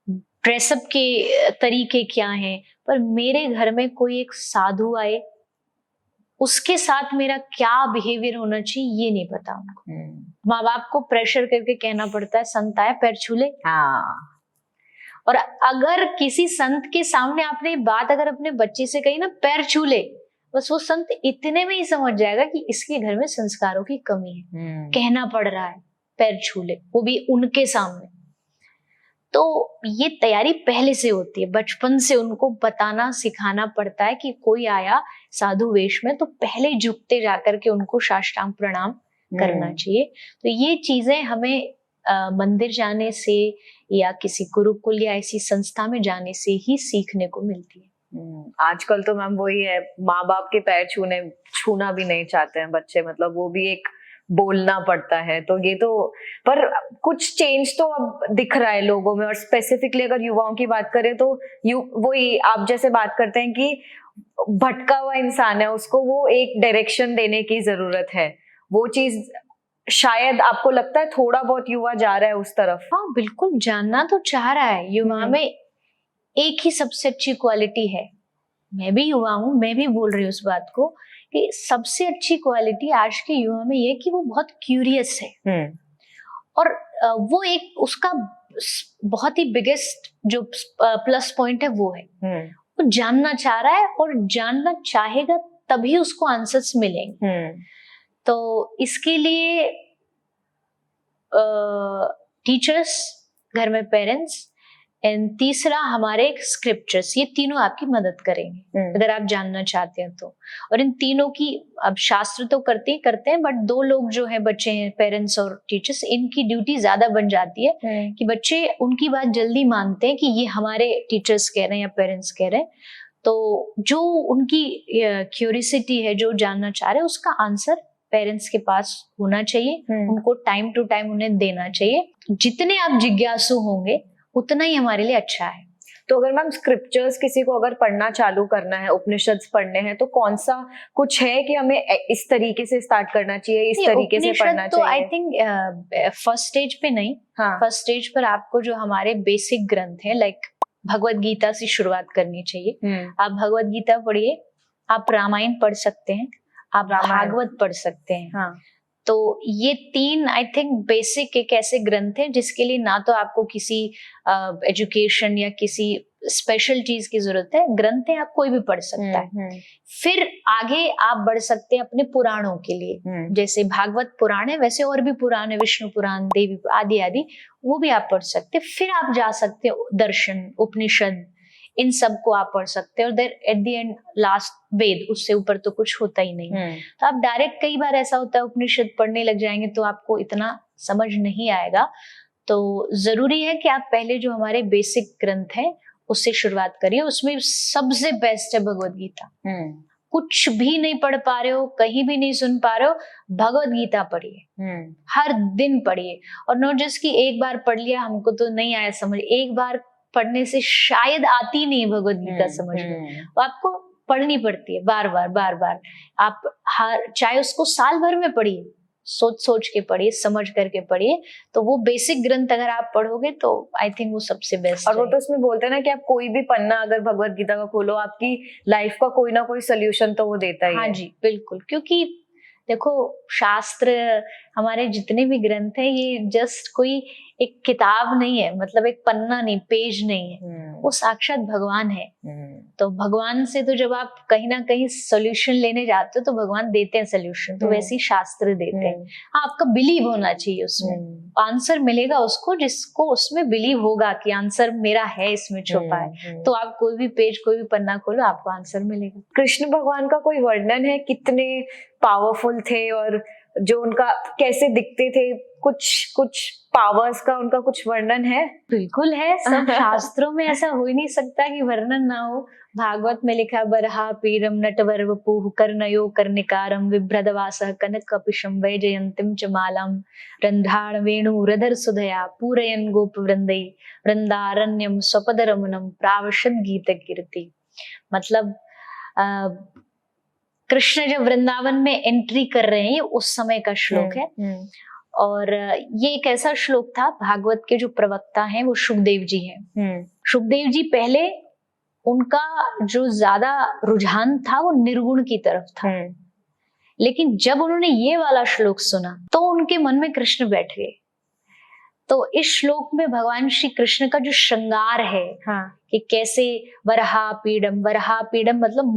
ड्रेसअप के तरीके क्या हैं, पर मेरे घर में कोई एक साधु आए उसके साथ मेरा क्या बिहेवियर होना चाहिए ये नहीं पता उनको। माँ बाप को प्रेशर करके कहना पड़ता है संत आए पैर छू ले। हाँ। और अगर किसी संत के सामने आपने ये बात अगर अपने बच्चे से कही ना पैर छू ले, बस वो संत इतने में ही समझ जाएगा कि इसके घर में संस्कारों की कमी है। कहना पड़ रहा है पैर छू ले, वो भी उनके सामने। तो ये तैयारी पहले से होती है, बचपन से उनको बताना सिखाना पड़ता है कि कोई आया साधु वेश में तो पहले झुकते जाकर के उनको साष्टांग प्रणाम करना चाहिए। तो ये चीजें हमें मंदिर जाने से या किसी गुरुकुल या ऐसी संस्था में जाने से ही सीखने को मिलती है। आजकल तो मैम वही है, माँ बाप के पैर छूना भी नहीं चाहते हैं बच्चे, मतलब वो भी एक बोलना पड़ता है। तो ये तो, पर कुछ चेंज तो अब दिख रहा है लोगों में। और स्पेसिफिकली अगर युवाओं की बात करें तो वही आप जैसे बात करते हैं कि भटका हुआ इंसान है, उसको वो एक डायरेक्शन देने की जरूरत है। वो चीज शायद आपको लगता है थोड़ा बहुत युवा जा रहा है उस तरफ? हाँ बिल्कुल, जानना तो चाह रहा है। युवा में एक ही सबसे अच्छी क्वालिटी है, मैं भी युवा हूँ, मैं भी बोल रही हूँ उस बात को, कि सबसे अच्छी क्वालिटी आज के युवा में ये कि वो बहुत क्यूरियस है। और वो एक उसका बहुत ही बिगेस्ट जो प्लस पॉइंट है वो है, वो जानना चाह रहा है और जानना चाहेगा तभी उसको आंसर्स मिलेंगे। तो इसके लिए टीचर्स, घर में पेरेंट्स, एंड तीसरा हमारे स्क्रिप्चर्स, ये तीनों आपकी मदद करेंगे अगर आप जानना चाहते हैं तो। और इन तीनों की, अब शास्त्र तो करते हैं बट दो लोग जो है बच्चे हैं, पेरेंट्स और टीचर्स, इनकी ड्यूटी ज्यादा बन जाती है कि बच्चे उनकी बात जल्दी मानते हैं कि ये हमारे टीचर्स कह रहे हैं या पेरेंट्स कह रहे हैं। तो जो उनकी क्यूरियोसिटी है, जो जानना चाह रहे हैं, उसका आंसर पेरेंट्स के पास होना चाहिए। उनको टाइम टू टाइम उन्हें देना चाहिए। जितने आप जिज्ञासु होंगे उतना ही हमारे लिए अच्छा है। तो अगर मैम स्क्रिप्चर्स किसी को अगर पढ़ना चालू करना है, उपनिषद पढ़ने हैं, तो कौन सा कुछ है कि हमें इस तरीके से स्टार्ट करना चाहिए, इस तरीके से पढ़ना तो चाहिए? आई थिंक फर्स्ट स्टेज पे नहीं, फर्स्ट स्टेज पर आपको जो हमारे बेसिक ग्रंथ है लाइक भगवत गीता से शुरुआत करनी चाहिए। आप भगवत गीता पढ़िए, आप रामायण पढ़ सकते हैं, आप भागवत पढ़ सकते हैं। तो ये तीन आई थिंक बेसिक एक ऐसे ग्रंथ हैं जिसके लिए ना तो आपको किसी एजुकेशन या किसी स्पेशल चीज की जरूरत है। ग्रंथ है, आप कोई भी पढ़ सकता है। फिर आगे आप बढ़ सकते हैं अपने पुराणों के लिए, जैसे भागवत पुराण है वैसे और भी पुराण है, विष्णु पुराण, देवी आदि आदि, वो भी आप पढ़ सकते हैं। फिर आप जा सकते हैं दर्शन, उपनिषद, इन सब को आप पढ़ सकते हैं। और there at the end last वेद, उससे ऊपर तो कुछ होता ही नहीं। तो आप डायरेक्ट, कई बार ऐसा होता है उपनिषद पढ़ने लग जाएंगे तो आपको इतना समझ नहीं आएगा। तो जरूरी है कि आप पहले जो हमारे बेसिक ग्रंथ है उससे शुरुआत करिए। उसमें सबसे बेस्ट है भगवत गीता। कुछ भी नहीं पढ़ पा रहे हो, कहीं भी नहीं सुन पा रहे हो, भगवत गीता पढ़िए, हर दिन पढ़िए। और नॉट जस्ट कि एक बार पढ़ लिया हमको तो नहीं आया समझ, एक बार पढ़ने से शायद आती नहीं भगवत गीता समझ में, आपको पढ़नी पड़ती है बार बार। आप चाहे उसको साल भर में पढ़िए, सोच के पढ़िए, समझ करके पढ़िए। तो वो बेसिक ग्रंथ अगर आप पढ़ोगे तो आई थिंक वो सबसे बेस्ट और वो तो उसमें बोलते हैं ना कि आप कोई भी पन्ना अगर भगवत गीता का खोलो, आपकी लाइफ का कोई ना कोई सोल्यूशन तो वो देता ही है। हाँ जी बिल्कुल, क्योंकि देखो शास्त्र, हमारे जितने भी ग्रंथ है, ये जस्ट कोई एक किताब नहीं है, मतलब एक पन्ना नहीं, पेज नहीं है, वो साक्षात भगवान है। तो भगवान से तो जब आप कहीं ना कहीं सोल्यूशन लेने जाते हो तो भगवान देते हैं सोल्यूशन, तो वैसे ही शास्त्र देते हैं। हाँ, आपका बिलीव होना चाहिए उसमें, आंसर मिलेगा उसको जिसको उसमें बिलीव होगा कि आंसर मेरा है इसमें छुपा है। तो आप कोई भी पेज, कोई भी पन्ना खोलो, आपको आंसर मिलेगा। कृष्ण भगवान का कोई वर्णन है, कितने पावरफुल थे और जो उनका कैसे दिखते थे, कुछ कुछ पावर्स का उनका कुछ वर्णन है? बिल्कुल है, सब शास्त्रों में ऐसा हो ही नहीं सकता कि वर्णन ना हो। भागवत में लिखा, बरहा पीडम नटवर वपुः कर्णयो कर्णिकारं बिभ्रदवासः कनककपिशं वैजयन्तीं च मालां रन्ध्राण वेणुरधर सुधया पूरयन् गोपवृन्दै वृन्दारण्यं स्वपदरमणं प्रावशद् गीतकीर्ति। मतलब कृष्ण जब वृंदावन में एंट्री कर रहे हैं, ये उस समय का श्लोक है। और ये एक ऐसा श्लोक था, भागवत के जो प्रवक्ता हैं वो शुकदेव जी हैं। शुकदेव जी पहले उनका जो ज्यादा रुझान था वो निर्गुण की तरफ था, लेकिन जब उन्होंने ये वाला श्लोक सुना तो उनके मन में कृष्ण बैठ गए। तो इस श्लोक में भगवान श्री कृष्ण का जो श्रृंगार है, कि कैसे वरहा पीडम मतलब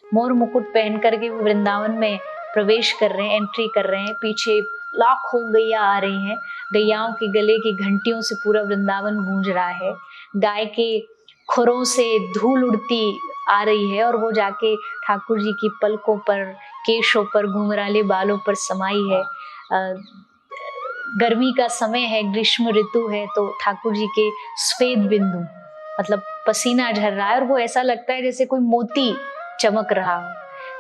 मोर मुकुट पहन करके वो वृंदावन में प्रवेश कर रहे हैं, एंट्री कर रहे हैं। पीछे लाखों गैया आ रही हैं, गैयाओं के गले की घंटियों से पूरा वृंदावन गूंज रहा है। गाय के खुरों से धूल उड़ती आ रही है और वो जाके ठाकुर जी की पलकों पर, केशों पर, घुंघराले बालों पर समाई है। गर्मी का समय है, ग्रीष्म ऋतु है, तो ठाकुर जी के श्वेत बिंदु मतलब पसीना झर रहा है और वो ऐसा लगता है जैसे कोई मोती चमक रहा हो।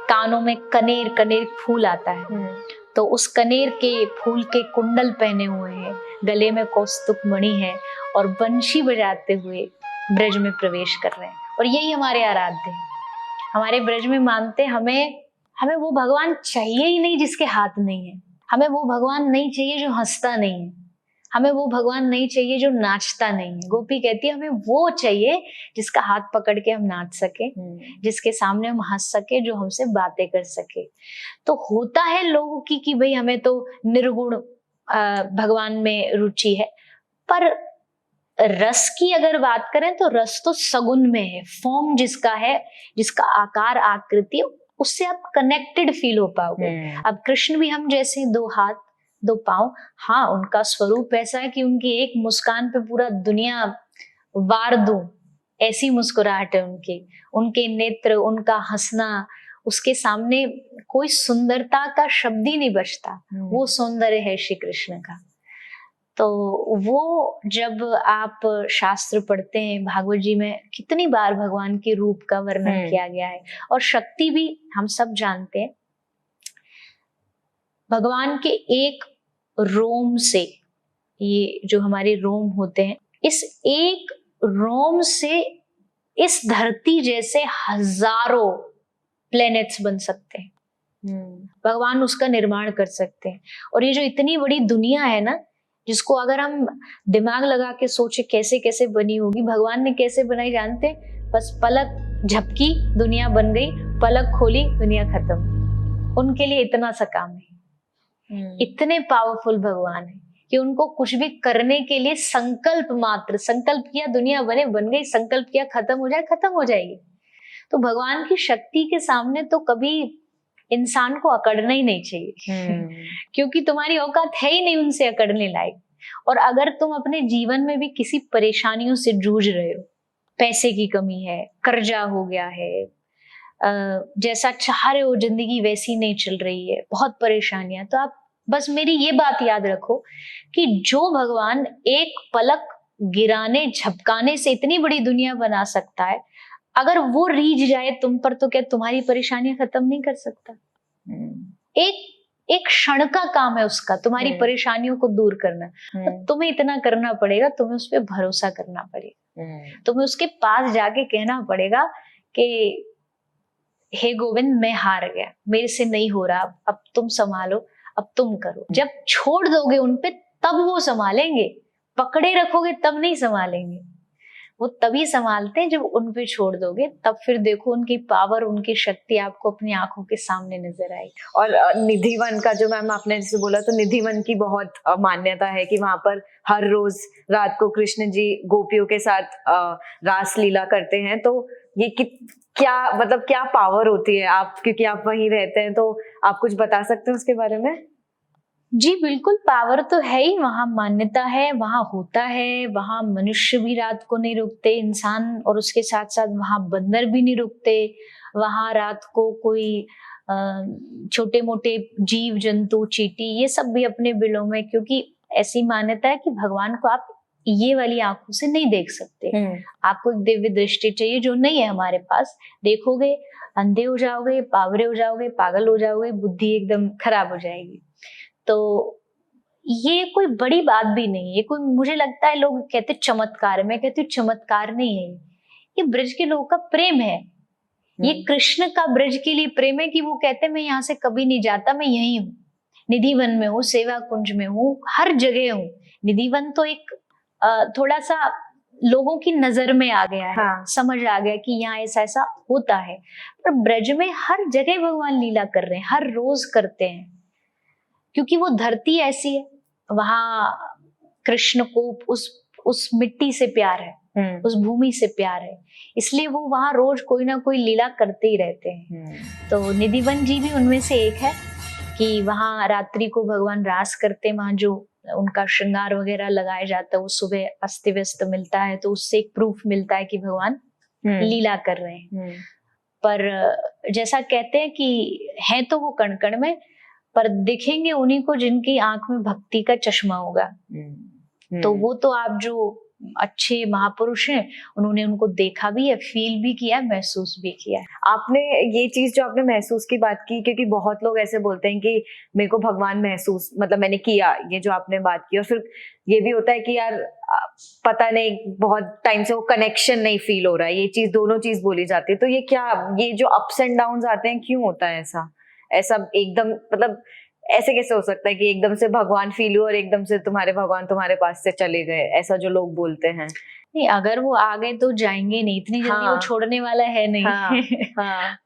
कानों में कनेर फूल आता है, तो उस कनेर के फूल के कुंडल पहने हुए हैं, गले में कौस्तुभ मणि है और बंशी बजाते हुए ब्रज में प्रवेश कर रहे हैं। और यही हमारे आराध्य हैं। हमारे ब्रज में मानते हमें वो भगवान चाहिए ही नहीं जिसके हाथ नहीं है, हमें वो भगवान नहीं चाहिए जो हंसता नहीं है, हमें वो भगवान नहीं चाहिए जो नाचता नहीं है। गोपी कहती है हमें वो चाहिए जिसका हाथ पकड़ के हम नाच सके, जिसके सामने हम हंस सके, जो हमसे बातें कर सके। तो होता है लोगों की कि भाई हमें तो निर्गुण भगवान में रुचि है, पर रस की अगर बात करें तो रस तो सगुन में है। फॉर्म जिसका है, जिसका आकार आकृति, उससे आप कनेक्टेड फील हो पाओगे। अब कृष्ण भी हम जैसे, दो हाथ दो पांव, हाँ उनका स्वरूप ऐसा है कि उनकी एक मुस्कान पे पूरा दुनिया वार दूं, ऐसी मुस्कुराहट है उनकी। उनके नेत्र, उनका हंसना, उसके सामने कोई सुंदरता का शब्द ही नहीं बचता। वो सौंदर्य है श्री कृष्ण का। तो वो जब आप शास्त्र पढ़ते हैं, भागवत जी में कितनी बार भगवान के रूप का वर्णन किया गया है, और शक्ति भी हम सब जानते हैं। भगवान के एक रोम से, ये जो हमारे रोम होते हैं, इस एक रोम से इस धरती जैसे हजारों प्लैनेट्स बन सकते हैं। भगवान उसका निर्माण कर सकते हैं। और ये जो इतनी बड़ी दुनिया है ना, जिसको अगर हम दिमाग लगा के सोचे कैसे कैसे बनी होगी, भगवान ने कैसे बनाई जानते हैं? बस पलक झपकी दुनिया बन गई, पलक खोली दुनिया खत्म। उनके लिए इतना सा काम है। इतने पावरफुल भगवान है कि उनको कुछ भी करने के लिए संकल्प मात्र, संकल्प किया दुनिया बने, बन गई, संकल्प किया खत्म हो जाए, खत्म हो जाएगी। तो भगवान की शक्ति के सामने तो कभी इंसान को अकड़ना ही नहीं चाहिए क्योंकि तुम्हारी औकात है ही नहीं उनसे अकड़ने लायक। और अगर तुम अपने जीवन में भी किसी परेशानियों से जूझ रहे हो, पैसे की कमी है, कर्जा हो गया है, जैसा चाह रहे हो जिंदगी वैसी नहीं चल रही है, बहुत परेशानियां, तो आप बस मेरी ये बात याद रखो कि जो भगवान एक पलक गिराने झपकाने से इतनी बड़ी दुनिया बना सकता है, अगर वो रीझ जाए तुम पर, तो क्या तुम्हारी परेशानियां खत्म नहीं कर सकता? एक क्षण का काम है उसका, तुम्हारी परेशानियों को दूर करना। तो तुम्हें इतना करना पड़ेगा, तुम्हें उस पर भरोसा करना पड़ेगा। तुम्हें उसके पास जाके कहना पड़ेगा कि हे गोविंद, मैं हार गया, मेरे से नहीं हो रहा, अब तुम संभालो, अब तुम करो। जब छोड़ दोगे उनपे तब वो संभालेंगे, पकड़े रखोगे तब नहीं संभालेंगे। वो तभी संभालते हैं जब उन पे छोड़ दोगे, तब फिर देखो उनकी पावर, उनकी शक्ति आपको अपनी आंखों के सामने नजर आएगी। और निधिवन का जो मैम आपने जैसे बोला, तो निधिवन की बहुत मान्यता है कि वहां पर हर रोज रात को कृष्ण जी गोपियों के साथ रास लीला करते हैं। तो ये क्या मतलब क्या पावर होती है? आप क्योंकि आप वहीं रहते हैं, तो आप कुछ बता सकते हैं उसके बारे में? जी बिल्कुल, पावर तो है ही, वहां मान्यता है, वहां होता है। वहां मनुष्य भी रात को नहीं रुकते, इंसान, और उसके साथ साथ वहां बंदर भी नहीं रुकते। वहां रात को कोई छोटे मोटे जीव जंतु, चींटी, ये सब भी अपने बिलों में, क्योंकि ऐसी मान्यता है कि भगवान को आप ये वाली आंखों से नहीं देख सकते। आपको एक दिव्य दृष्टि चाहिए जो नहीं है हमारे पास। देखोगे अंधे हो जाओगे, पावरे हो जाओगे, पागल हो जाओगे, बुद्धि एकदम खराब हो जाएगी। तो ये कोई बड़ी बात भी नहीं है, कोई, मुझे लगता है लोग कहते चमत्कार है, मैं कहती हूँ चमत्कार नहीं है, ये ब्रज के लोगों का प्रेम है। ये कृष्ण का ब्रज के लिए प्रेम है कि वो कहते हैं मैं यहाँ से कभी नहीं जाता, मैं यही हूँ, निधिवन में हूँ, सेवा कुंज में हूँ, हर जगह हूँ। निधिवन तो एक थोड़ा सा लोगों की नजर में आ गया है, हाँ। समझ आ गया कि यहाँ ऐसा ऐसा होता है, पर ब्रज में हर जगह भगवान लीला कर रहे हैं, हर रोज करते हैं, क्योंकि वो धरती ऐसी है, वहां कृष्ण को उस मिट्टी से प्यार है, उस भूमि से प्यार है, इसलिए वो वहां रोज कोई ना कोई लीला करते ही रहते हैं। तो निधिवन जी भी उनमें से एक है कि वहां रात्रि को भगवान रास करते हैं, वहां जो उनका श्रृंगार वगैरह लगाया जाता है वो सुबह अस्त व्यस्त मिलता है, तो उससे एक प्रूफ मिलता है कि भगवान लीला कर रहे हैं। पर जैसा कहते हैं कि है तो वो कण कण में, पर दिखेंगे उन्हीं को जिनकी आंख में भक्ति का चश्मा होगा। तो वो तो आप जो अच्छे महापुरुष हैं, उन्होंने उनको देखा भी है, फील भी किया, महसूस भी किया है। आपने ये चीज जो आपने महसूस की बात की, क्योंकि बहुत लोग ऐसे बोलते हैं कि मेरे को भगवान महसूस, मतलब मैंने किया, ये जो आपने बात की, और फिर ये भी होता है कि यार पता नहीं बहुत टाइम से वो कनेक्शन नहीं फील हो रहा है, ये चीज, दोनों चीज बोली जाती है। तो ये क्या, ये जो अप्स एंड डाउन आते हैं, क्यों होता है ऐसा एकदम, मतलब ऐसे कैसे हो सकता है कि एकदम से भगवान फील हुआ और एकदम से तुम्हारे भगवान तुम्हारे पास से चले गए, ऐसा जो लोग बोलते हैं? नहीं, अगर वो आ गए तो जाएंगे नहीं, इतनी जल्दी वो छोड़ने वाला है नहीं।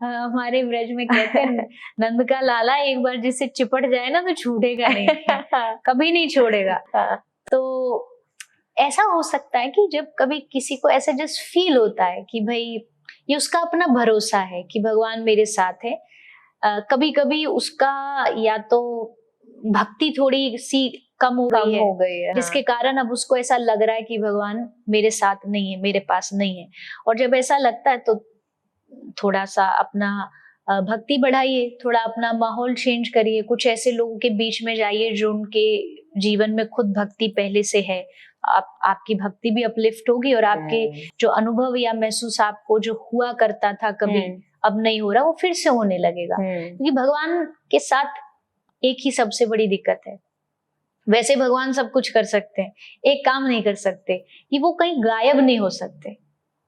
हमारे ब्रज में कहते हैं नंद का लाला एक बार जिससे चिपट जाए ना तो छूटेगा नहीं, कभी नहीं छोड़ेगा। तो ऐसा हो सकता है कि जब कभी किसी को ऐसा जस्ट फील होता है कि भाई ये उसका अपना भरोसा है कि भगवान मेरे साथ है, कभी कभी उसका या तो भक्ति थोड़ी सी कम हो गई है, जिसके कारण अब उसको ऐसा लग रहा है कि भगवान मेरे साथ नहीं है, मेरे पास नहीं है। और जब ऐसा लगता है तो थोड़ा सा अपना भक्ति बढ़ाइए, थोड़ा अपना माहौल चेंज करिए, कुछ ऐसे लोगों के बीच में जाइए जो उनके जीवन में खुद भक्ति पहले से है, आपकी भक्ति भी अपलिफ्ट होगी और आपके जो अनुभव या महसूस आपको जो हुआ करता था कभी अब नहीं हो रहा, वो फिर से होने लगेगा। क्योंकि भगवान के साथ एक ही सबसे बड़ी दिक्कत है, वैसे भगवान सब कुछ कर सकते हैं, एक काम नहीं कर सकते कि वो कहीं गायब नहीं हो सकते,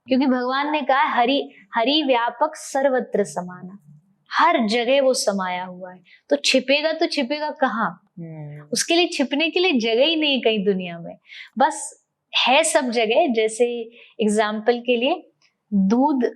क्योंकि भगवान ने कहा हरि हरि व्यापक सर्वत्र समाना, हर जगह वो समाया हुआ है। तो छिपेगा कहाँ? उसके लिए छिपने के लिए जगह ही नहीं कहीं दुनिया में, बस है सब जगह। जैसे एग्जाम्पल के लिए दूध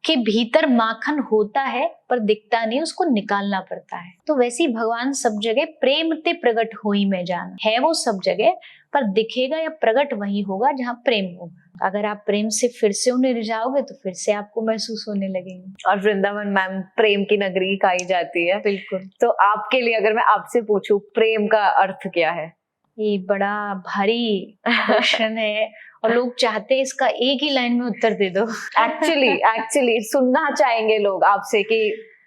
के भीतर माखन होता है पर दिखता नहीं, उसको निकालना पड़ता है। तो वैसे ही भगवान सब जगह प्रेम ते प्रकट होई में जाना है, वो सब जगह, पर दिखेगा या प्रकट वही होगा जहाँ प्रेम होगा। अगर आप प्रेम से फिर से उन्हें रिझाओगे तो फिर से आपको महसूस होने लगेंगे। और वृंदावन मैम प्रेम की नगरी कही जाती है। बिल्कुल। तो आपके लिए अगर मैं आपसे पूछूं प्रेम का अर्थ क्या है? ये बड़ा भारी क्वेश्चन है और लोग चाहते हैं इसका एक ही लाइन में उत्तर दे दो। एक्चुअली सुनना चाहेंगे लोग आपसे कि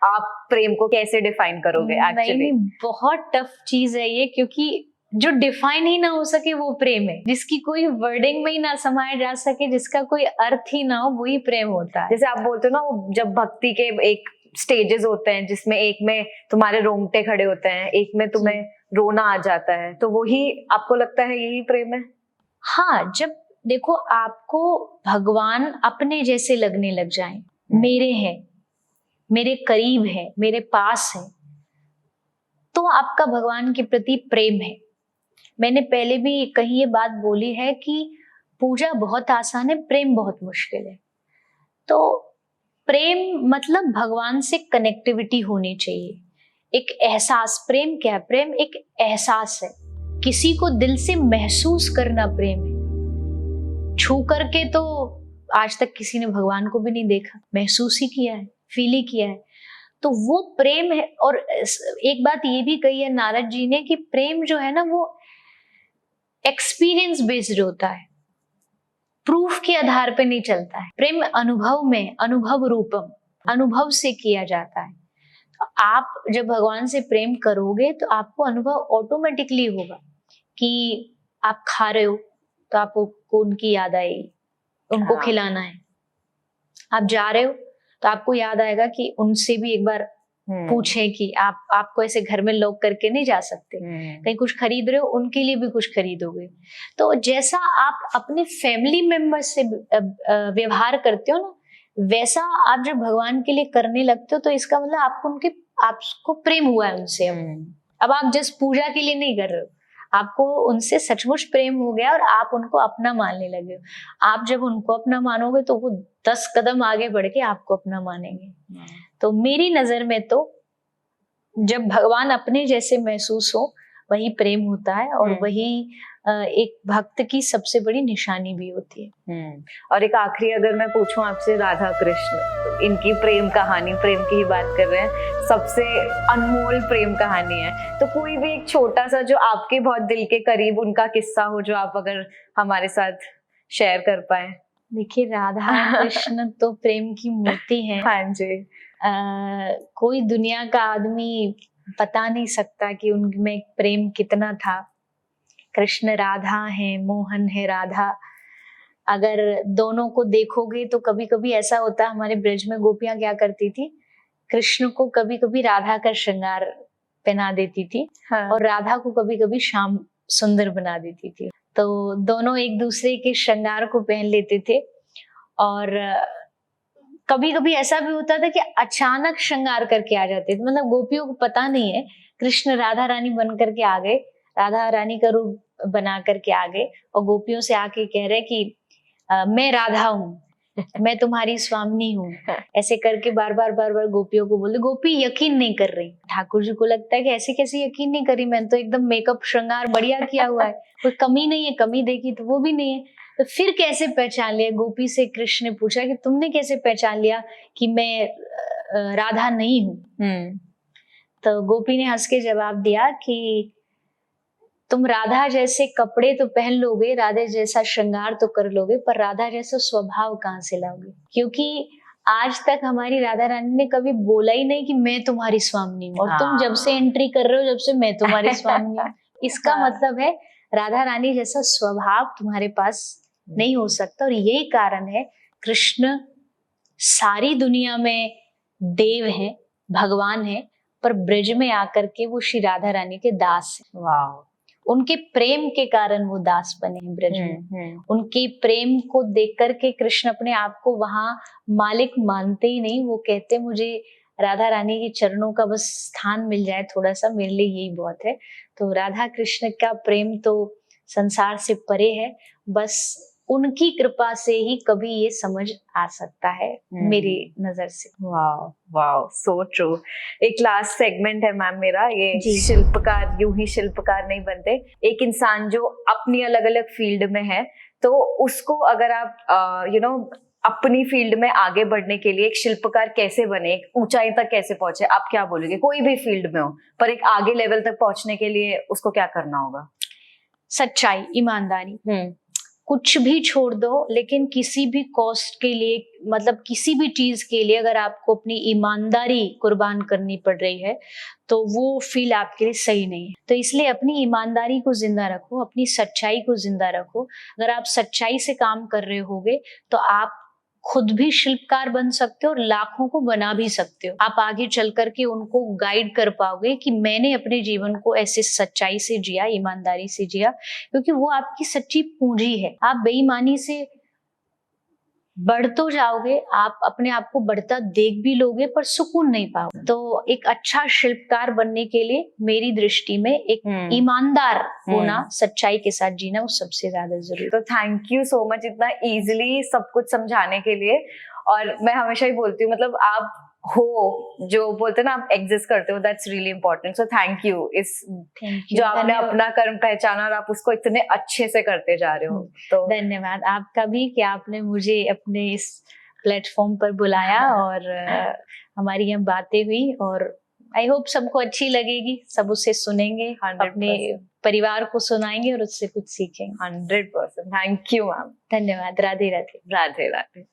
आप प्रेम को कैसे डिफाइन करोगे। नहीं, बहुत टफ चीज है ये, क्योंकि जो डिफाइन ही ना हो सके वो प्रेम है, जिसकी कोई वर्डिंग में ही ना समाया जा सके, जिसका कोई अर्थ ही ना हो, वही प्रेम होता है। जैसे आप बोलते हो ना, जब भक्ति के एक स्टेजेस होते हैं जिसमें एक में तुम्हारे रोंगटे खड़े होते हैं, एक में तुम्हें रोना आ जाता है, तो वही आपको लगता है यही प्रेम है? हाँ, जब देखो आपको भगवान अपने जैसे लगने लग जाएं, मेरे हैं, मेरे करीब है, मेरे पास है, तो आपका भगवान के प्रति प्रेम है। मैंने पहले भी कहीं ये बात बोली है कि पूजा बहुत आसान है, प्रेम बहुत मुश्किल है। तो प्रेम मतलब भगवान से कनेक्टिविटी होनी चाहिए, एक एहसास। प्रेम क्या है? प्रेम एक एहसास है, किसी को दिल से महसूस करना प्रेम है। छू करके तो आज तक किसी ने भगवान को भी नहीं देखा, महसूस ही किया है, फील ही किया है, तो वो प्रेम है। और एक बात ये भी कही है नारद जी ने कि प्रेम जो है ना वो एक्सपीरियंस बेस्ड होता है, प्रूफ के आधार पे नहीं चलता है। प्रेम अनुभव में, अनुभव रूपम, अनुभव से किया जाता है। आप जब भगवान से प्रेम करोगे तो आपको अनुभव ऑटोमेटिकली होगा कि आप खा रहे हो तो आपको उनकी याद आएगी, उनको हाँ। खिलाना है। आप जा रहे हो तो आपको याद आएगा कि उनसे भी एक बार पूछें कि आपको ऐसे घर में लॉक करके नहीं जा सकते। कहीं कुछ खरीद रहे हो, उनके लिए भी कुछ खरीदोगे। तो जैसा आप अपने फैमिली मेंबर्स से व्यवहार करते हो ना, वैसा आप जब भगवान के लिए करने लगते हो तो इसका मतलब आपको प्रेम हुआ है उनसे। अब आप जस्ट पूजा के लिए नहीं कर रहे हो, आपको उनसे सचमुच प्रेम हो गया और आप उनको अपना मानने लगे हो। आप जब उनको अपना मानोगे तो वो 10 कदम आगे बढ़ के आपको अपना मानेंगे। तो मेरी नजर में तो जब भगवान अपने जैसे महसूस हो वही प्रेम होता है, और वही एक भक्त की सबसे बड़ी निशानी भी होती है। और एक आखिरी अगर मैं पूछूं आपसे, राधा कृष्ण, तो इनकी प्रेम कहानी, प्रेम की ही बात कर रहे हैं, सबसे अनमोल प्रेम कहानी है, तो कोई भी एक छोटा सा जो आपके बहुत दिल के करीब उनका किस्सा हो जो आप अगर हमारे साथ शेयर कर पाए। देखिए, राधा कृष्ण तो प्रेम की मूर्ति है। हाँ जी। कोई दुनिया का आदमी बता नहीं सकता कि उनमें प्रेम कितना था। कृष्ण राधा है, मोहन है राधा। अगर दोनों को देखोगे तो कभी कभी ऐसा होता है, हमारे ब्रज में गोपियां क्या करती थी, कृष्ण को कभी कभी राधा का श्रृंगार पहना देती थी। हाँ। और राधा को कभी कभी श्याम सुंदर बना देती थी। तो दोनों एक दूसरे के श्रृंगार को पहन लेते थे। और कभी कभी ऐसा भी होता था कि अचानक श्रृंगार करके आ जाते थे, मतलब गोपियों को पता नहीं है, कृष्ण राधा रानी बन करके आ गए, राधा रानी का रूप बना करके आ गए और गोपियों से आके कह रहे कि मैं राधा हूँ, मैं तुम्हारी स्वामिनी हूँ। ऐसे करके बार बार गोपियों को बोलते। गोपी यकीन नहीं कर रही। ठाकुर जी को लगता है कि ऐसे कैसे यकीन नहीं करी, मैंने तो एकदम मेकअप श्रृंगार बढ़िया किया हुआ है, कोई कमी नहीं है, कमी देखी तो वो भी नहीं है। तो फिर कैसे पहचान लिया? गोपी से कृष्ण ने पूछा कि तुमने कैसे पहचान लिया कि मैं राधा नहीं हूँ? तो गोपी ने हंस के जवाब दिया कि तुम राधा जैसे कपड़े तो पहन लोगे, राधे जैसा श्रृंगार तो कर लोगे, पर राधा जैसा स्वभाव कहाँ से लाओगे? क्योंकि आज तक हमारी राधा रानी ने कभी बोला ही नहीं कि मैं तुम्हारी स्वामिनी हूँ, और तुम जब से एंट्री कर रहे हो, जब से मैं तुम्हारी स्वामिनी हूँ। इसका मतलब है राधा रानी जैसा स्वभाव तुम्हारे पास नहीं हो सकता। और यही कारण है कृष्ण सारी दुनिया में देव हैं, भगवान हैं, पर ब्रज में आकर के वो श्री राधा रानी के दास हैं। वाह! उनके प्रेम के कारण वो दास बने हैं ब्रज में। उनके प्रेम को देख करके कृष्ण अपने आप को वहां मालिक मानते ही नहीं, वो कहते मुझे राधा रानी के चरणों का बस स्थान मिल जाए थोड़ा सा, मेरे लिए यही बहुत है। तो राधा कृष्ण का प्रेम तो संसार से परे है, बस उनकी कृपा से ही कभी ये समझ आ सकता है मेरी नजर से। वाह वाह, सो ट्रू। एक लास्ट सेगमेंट है मैम मेरा, ये शिल्पकार यूं ही शिल्पकार नहीं बनते। एक इंसान जो अपनी अलग अलग फील्ड में है, तो उसको अगर आप अपनी फील्ड में आगे बढ़ने के लिए एक शिल्पकार कैसे बने, एक ऊंचाई तक कैसे पहुंचे, आप क्या बोलोगे? कोई भी फील्ड में हो, पर एक आगे लेवल तक पहुंचने के लिए उसको क्या करना होगा? सच्चाई, ईमानदारी। कुछ भी छोड़ दो, लेकिन किसी भी कॉस्ट के लिए, मतलब किसी भी चीज के लिए अगर आपको अपनी ईमानदारी कुर्बान करनी पड़ रही है तो वो फील आपके लिए सही नहीं है। तो इसलिए अपनी ईमानदारी को जिंदा रखो, अपनी सच्चाई को जिंदा रखो। अगर आप सच्चाई से काम कर रहे होगे तो आप खुद भी शिल्पकार बन सकते हो और लाखों को बना भी सकते हो। आप आगे चल करके उनको गाइड कर पाओगे कि मैंने अपने जीवन को ऐसे सच्चाई से जिया, ईमानदारी से जिया, क्योंकि वो आपकी सच्ची पूंजी है। आप बेईमानी से बढ़ तो जाओगे, आप अपने आप को बढ़ता देख भी लोगे, पर सुकून नहीं पाओगे। तो एक अच्छा शिल्पकार बनने के लिए मेरी दृष्टि में एक ईमानदार होना, सच्चाई के साथ जीना, वो सबसे ज्यादा जरूरी। तो थैंक यू सो मच इतना इजीली सब कुछ समझाने के लिए। और मैं हमेशा ही बोलती हूँ, मतलब आप हो जो बोलते ना, आप एग्जिस्ट करते हो, that's really important. So thank you. जो आपने अपना कर्म पहचाना और आप उसको इतने अच्छे से करते जा रहे हो, तो धन्यवाद आपका भी कि आपने मुझे अपने इस प्लेटफॉर्म पर बुलाया और हमारी यहाँ बातें हुई, और आई होप सबको अच्छी लगेगी, सब उसे सुनेंगे, अपने परिवार को सुनाएंगे और उससे कुछ सीखेंगे। 100%। Thank you ma'am. धन्यवाद। राधे राधे। राधे राधे।